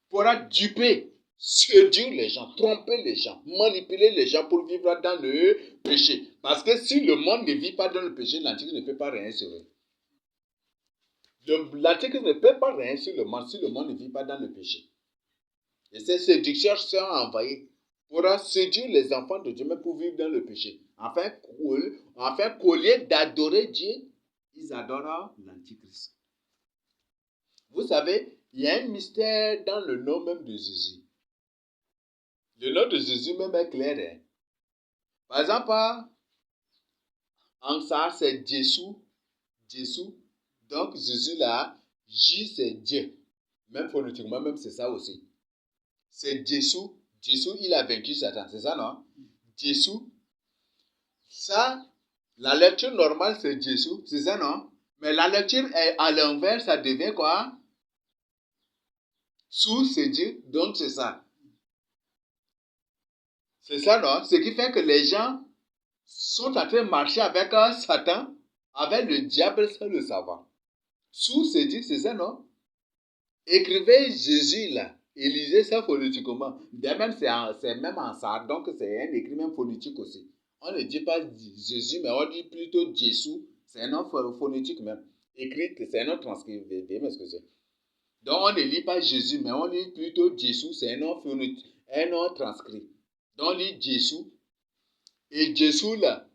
pourra duper, séduire les gens, tromper les gens, manipuler les gens pour vivre dans le péché. Parce que si le monde ne vit pas dans le péché, l'antichrist ne peut pas rien sur eux. L'antichrist ne peut pas rien sur le monde si le monde ne vit pas dans le péché. Et ces séducteurs sont envoyés pour séduire les enfants de Dieu, mais pour vivre dans le péché. Enfin, qu'au lieu d'adorer Dieu, ils adorent l'antichrist. Vous savez, il y a un mystère dans le nom même de Jésus. Le nom de Jésus même est clair. Hein? Par exemple, en ça, c'est Jésus. Jésus. Donc, Jésus là, J c'est Dieu. Même phonétiquement, même c'est ça aussi. C'est Jésus. Jésus, il a vaincu Satan. C'est ça, non? Jésus. Ça, la lecture normale, c'est Jésus. C'est ça, non? Mais la lecture à l'envers, ça devient quoi? Sous, c'est Dieu. Donc, c'est ça. C'est ça, non? Ce qui fait que les gens sont en train de marcher avec Satan, avec le diable sans le savoir. Sous, c'est Dieu, c'est ça, non? Écrivez Jésus, là. Et lisez ça phonétiquement. Même c'est même en ça, donc c'est un écrit même phonétique aussi. On ne dit pas Jésus, mais on dit plutôt Jésus. C'est un nom phonétique même. Écrit, c'est un nom transcrit. Donc on ne lit pas Jésus, mais on lit plutôt Jésus. C'est un nom phonétique, un nom transcrit. Donc on lit Jésus. Et Jésus là,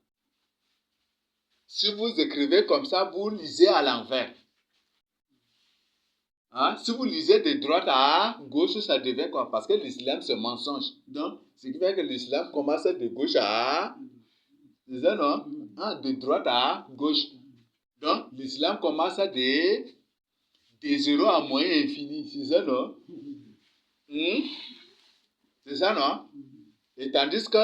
si vous écrivez comme ça, vous lisez à l'envers. Hein? Si vous lisez de droite à gauche, ça devient quoi? Parce que l'islam, c'est mensonge. Donc, ce qui fait que l'islam commence de gauche à... C'est ça, non? Hein? De droite à gauche. Donc, l'islam commence de 0 à moins infini. C'est ça, non? C'est ça, non? Et tandis que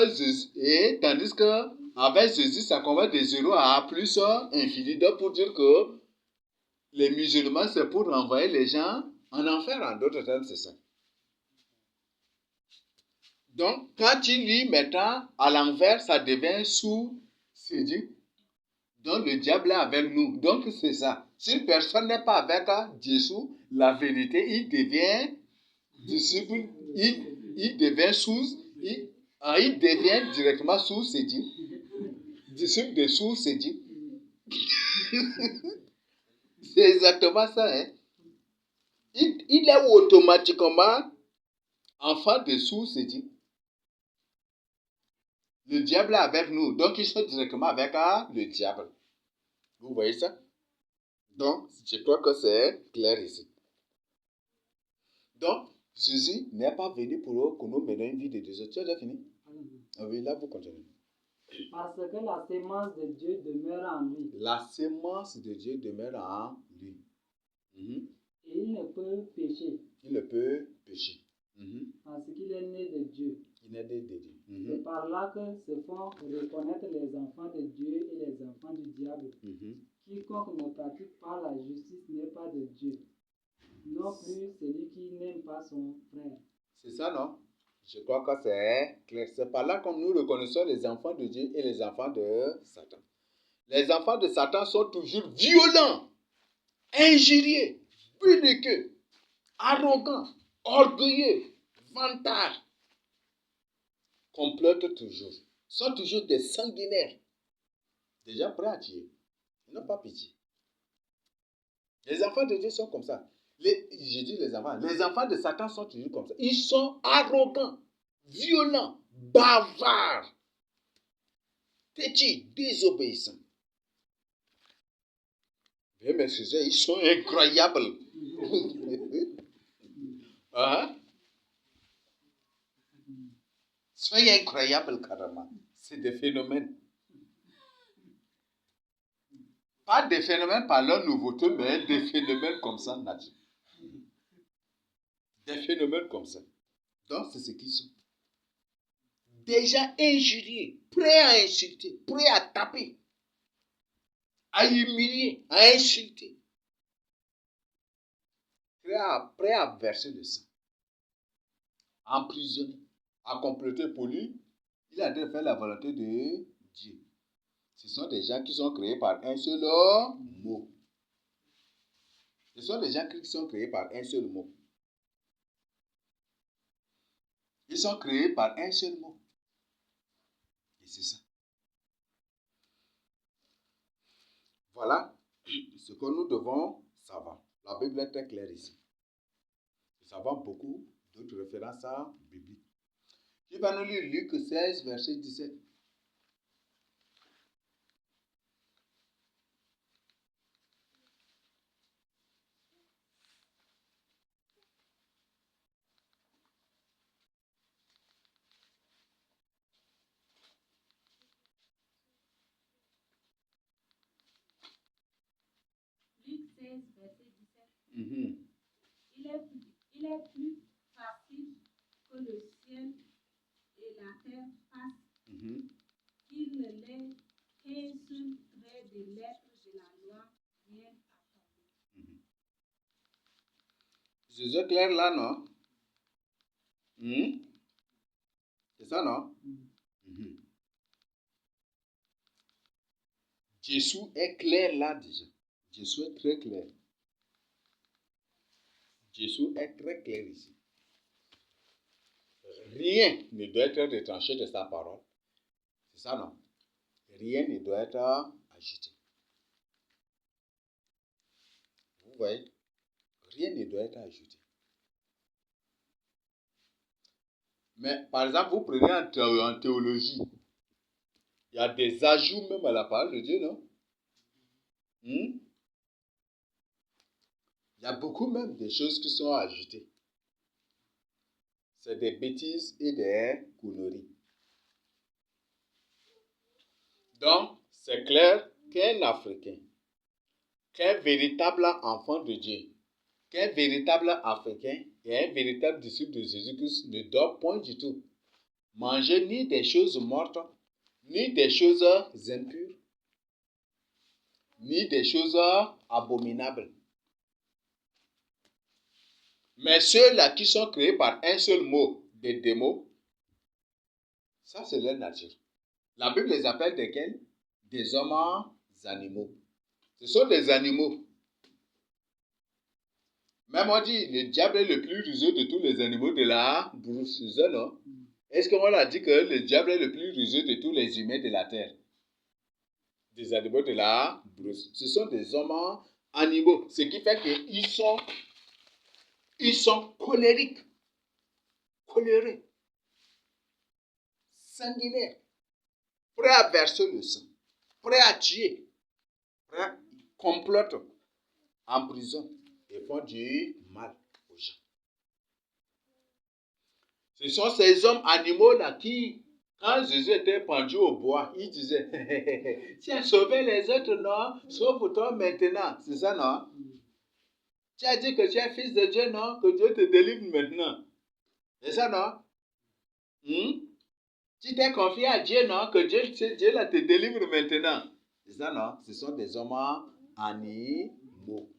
avec Jésus, ça commence de 0 à plus infini. Donc, pour dire que les musulmans, c'est pour renvoyer les gens en enfer, en d'autres termes, c'est ça. Donc, quand tu lis maintenant à l'envers, ça devient sous, c'est dit. Donc, le diable est avec nous. Donc, c'est ça. Si personne n'est pas avec Jésus, la vérité, il devient disciple, il devient sous, il devient directement sous, c'est dit. Disciple de sous, c'est dit. C'est exactement ça, hein. Il est automatiquement enfant de sous, c'est dit. Le diable est avec nous, donc ils sont directement avec le diable. Vous voyez ça? Donc, je crois que c'est clair ici. Donc, Jésus n'est pas venu pour que nous menions une vie de Dieu. Tu as déjà fini? Oui, là, vous continuez. Parce que la sémence de Dieu demeure en lui. La sémence de Dieu demeure en lui. Et il ne peut pécher. Il ne peut pécher. Parce qu'il est né de Dieu. Il est né de Dieu. C'est par là que se font reconnaître les enfants de Dieu et les enfants du diable. Quiconque ne pratique pas la justice n'est pas de Dieu. Non plus celui qui n'aime pas son frère. C'est ça, non? Je crois que c'est clair. C'est par là que nous reconnaissons les enfants de Dieu et les enfants de Satan. Les enfants de Satan sont toujours violents, injurieux, belliqueux, arrogants, orgueilleux, vantards. Complotent toujours. Sont toujours des sanguinaires. Déjà prêts à tuer. Ils n'ont pas pitié. Les enfants de Dieu sont comme ça. Je dis les enfants de Satan sont toujours comme ça. Ils sont arrogants, violents, bavards, têtus, désobéissants. Veuillez m'excuser, ils sont incroyables. Hein? Ils sont incroyables carrément. C'est des phénomènes. Pas des phénomènes par leur nouveauté, mais des phénomènes comme ça, naturels. Des phénomènes comme ça. Donc, c'est ce qu'ils sont. Déjà injuriés, prêts à insulter, prêts à taper, à humilier, à insulter. Prêts à verser le sang. Emprisonné, à comploter pour lui. Il a dû faire la volonté de Dieu. Ce sont des gens qui sont créés par un seul mot. Ce sont des gens qui sont créés par un seul mot. Ils sont créés par un seul mot. Et c'est ça. Voilà ce que nous devons savoir. La Bible est très claire ici. Nous avons beaucoup d'autres références bibliques. Qui va nous lire Luc 16, verset 17. Luc 16, verset 17. Mm-hmm. Il est plus facile que le ciel et la terre passent Mm-hmm. qu'il ne l'est qu'un seul trait de lettre de la loi vienne à tomber. C'est clair là, non? C'est ça, non? Mm-hmm. Jésus est clair là déjà. Jésus est très clair. Jésus est très clair ici. Rien ne doit être retranché de sa parole. C'est ça, non? Rien ne doit être ajouté. Vous voyez? Rien ne doit être ajouté. Mais, par exemple, vous prenez en théologie, il y a des ajouts même à la parole de Dieu, non? Il y a beaucoup même de choses qui sont ajoutées. C'est des bêtises et des conneries. Donc, c'est clair qu'un Africain, qu'un véritable enfant de Dieu, qu'un véritable Africain et un véritable disciple de Jésus-Christ ne doit point du tout manger ni des choses mortes, ni des choses impures, ni des choses abominables. Mais ceux-là qui sont créés par un seul mot, des démons, ça c'est leur nature. La Bible les appelle desquels? Des hommes animaux. Ce sont des animaux. Même on dit, le diable est le plus rusé de tous les animaux de la brousse, c'est ça, non? Est-ce qu'on a dit que le diable est le plus rusé de tous les humains de la terre? Des animaux de la brousse. Ce sont des hommes animaux. Ce qui fait qu'ils sont colériques, colérés, sanguinaires, prêts à verser le sang, prêts à tuer, prêts à comploter, en prison et font du mal aux gens. Ce sont ces hommes animaux-là qui, quand Jésus était pendu au bois, il disait, tu as sauvé les autres, non? Sauve-toi maintenant. C'est ça, non? Tu as dit que tu es fils de Dieu, non? Que Dieu te délivre maintenant. C'est ça, non? Tu t'es confié à Dieu, non? Que Dieu là, te délivre maintenant. C'est ça, non? Ce sont des hommes animaux.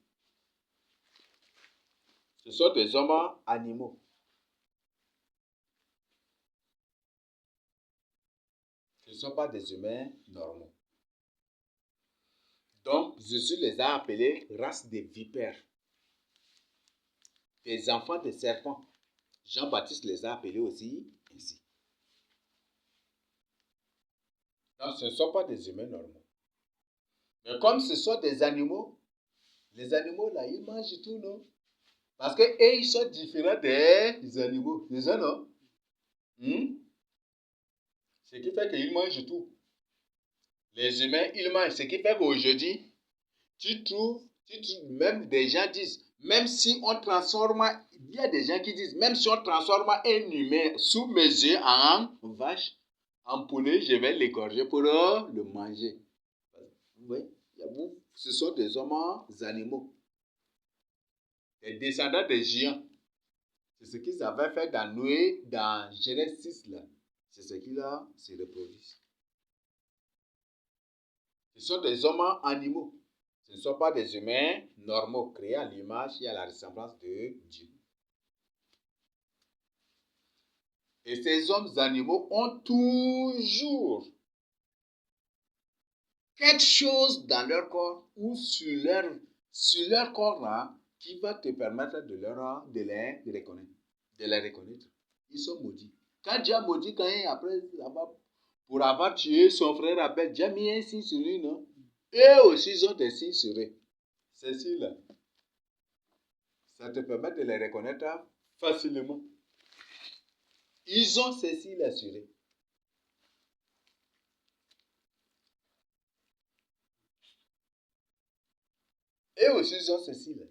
Ce sont des hommes animaux. Ce ne sont pas des humains normaux. Donc, Jésus les a appelés race de vipères. Des enfants de serpents. Jean-Baptiste les a appelés aussi ainsi. Donc, ce ne sont pas des humains normaux. Mais comme ce sont des animaux, les animaux là, ils mangent tout, non? Parce qu'eux, ils sont différents des animaux. C'est ça, non? Ce qui fait qu'ils mangent tout. Les humains, ils mangent. Ce qui fait qu'aujourd'hui, tu trouves, même des gens disent, même si on transforme, il y a des gens qui disent, même si on transforme un humain sous mes yeux en vache, en poulet, je vais l'égorger pour le manger. Vous voyez, ce sont des hommes animaux. Les descendants des géants. C'est ce qu'ils avaient fait dans Noé, dans Genèse 6, là. C'est ce qu'ils se reproduisent. Ce sont des hommes animaux. Ce ne sont pas des humains normaux, créés à l'image et à la ressemblance de Dieu. Et ces hommes animaux ont toujours quelque chose dans leur corps ou sur leur corps là, qui va te permettre de les reconnaître. Ils sont maudits. Quand Dieu a maudit Caïn, après, pour avoir tué son frère Abel, Dieu a mis un signe sur lui, non? Eux aussi, ils ont des signes sur eux. Ces signes-là, ça te permet de les reconnaître facilement. Ils ont ces signes-là sur eux. Et aussi, ils ont ces signes-là.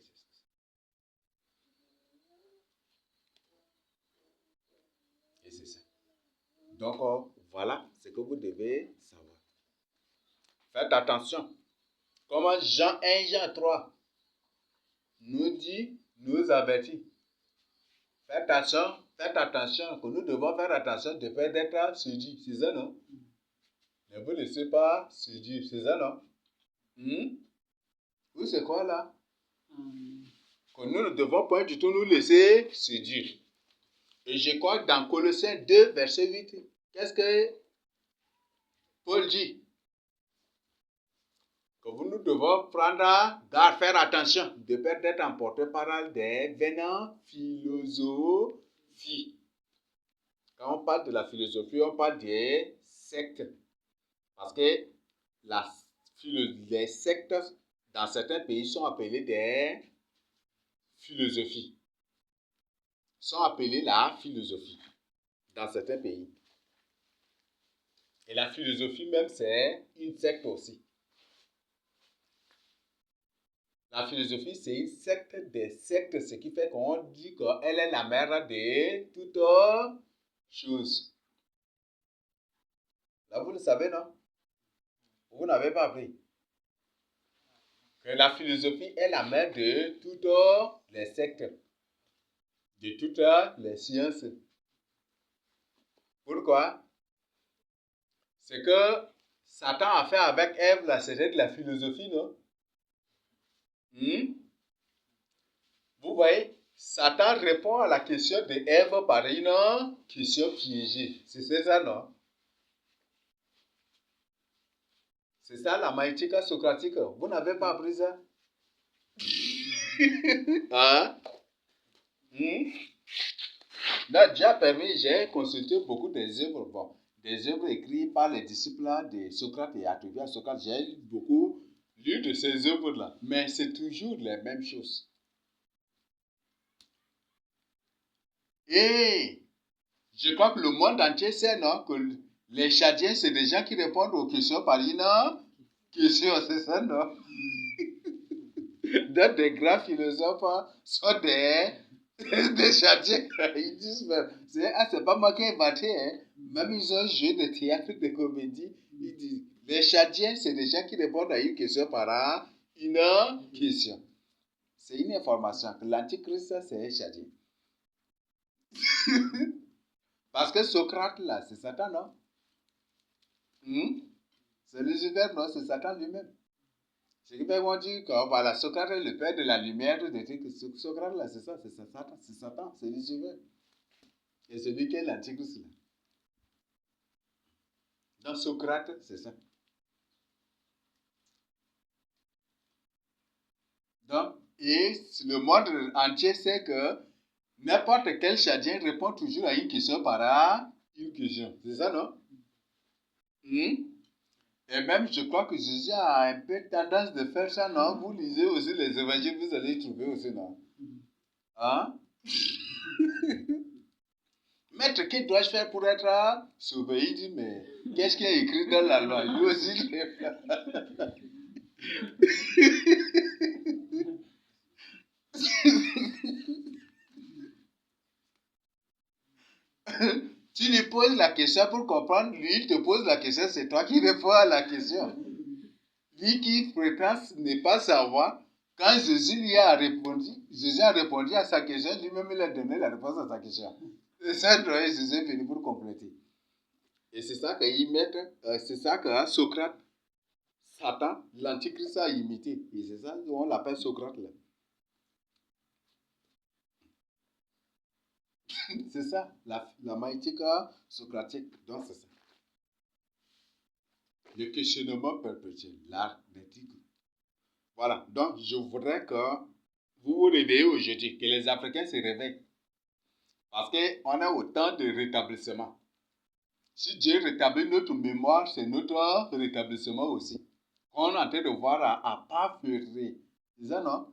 Et c'est ça. Donc, voilà ce que vous devez savoir. Faites attention. Comment Jean 1, Jean 3 nous avertit. Faites attention, que nous devons faire attention de faire d'être séduits. C'est ça, non? Ne vous laissez pas séduire. C'est ça, non? Oui, c'est quoi là? Que nous ne devons pas du tout nous laisser séduire. Et je crois que dans Colossiens 2, verset 8, qu'est-ce que Paul dit? Que nous devons prendre garde, faire attention de ne pas être emportés par des venants philosophies. Quand on parle de la philosophie, on parle des sectes. Parce que les sectes dans certains pays sont appelées des philosophies. Sont appelées la philosophie dans certains pays. Et la philosophie même, c'est une secte aussi. La philosophie, c'est une secte des sectes, ce qui fait qu'on dit qu'elle est la mère de toutes choses. Là, vous le savez, non? Vous n'avez pas appris. Que la philosophie est la mère de toutes les sectes, de toutes les sciences. Pourquoi? C'est que Satan a fait avec Ève, là, c'était de la philosophie, non? Vous voyez, Satan répond à la question de Ève par une question piégée. C'est ça, non? C'est ça la maïtika socratique. Vous n'avez pas appris ça? Hein? Là, déjà permis, j'ai consulté beaucoup des œuvres. Bon, des œuvres écrites par les disciples de Socrate et attribuées à Socrate. J'ai beaucoup lu de ces œuvres-là. Mais c'est toujours les mêmes choses. Et je crois que le monde entier sait, non, que les Chadiens, c'est des gens qui répondent aux questions par une question, c'est ça, non? Donc, des grands philosophes sont des Chadiens. Ils disent, c'est pas moi qui ai inventé, hein. Même ils ont joué de théâtre, de comédie. Ils disent, les Chadiens, c'est des gens qui répondent à une question par une question. C'est une information que l'antichrist, c'est un Chadien. Parce que Socrate, là, c'est Satan, non? C'est Lucifer, non? C'est Satan lui-même. Ce qui fait qu'on dit que voilà, Socrate est le père de la lumière, des trucs. Socrate, là, c'est ça, c'est Satan, c'est Lucifer. Et celui qui est l'antichrist, là. Donc, Socrate, c'est ça. Donc, et le monde entier sait que n'importe quel Chadien répond toujours à une question par une question. C'est ça, non? Et même, je crois que Jésus a un peu tendance de faire ça, non? Vous lisez aussi les évangiles, vous allez trouver aussi, non? Hein? Maître, que dois-je faire pour être sauvé? Il dit, mais qu'est-ce qui est écrit dans la loi? Lui aussi, il est Tu lui poses la question pour comprendre, lui, il te pose la question, c'est toi qui réponds à la question. Lui qui prétend ne pas savoir, quand Jésus a répondu à sa question, lui-même il a donné la réponse à sa question. C'est ça, Jésus est venu pour compléter. Et c'est ça qu'ils mettent, c'est ça que Socrate, Satan, l'antichrist a imité. Et c'est ça qu'on l'appelle Socrate là. C'est ça, la maïtika socratique. Donc c'est ça. Le questionnement perpétuel, l'art d'éthique. Voilà, donc je voudrais que Vous vous réveillez aujourd'hui, que les Africains se réveillent. Parce qu'on est au temps de rétablissement. Si Dieu rétablit notre mémoire, c'est notre rétablissement aussi. On est en train de voir à pas ferrer. C'est ça, non?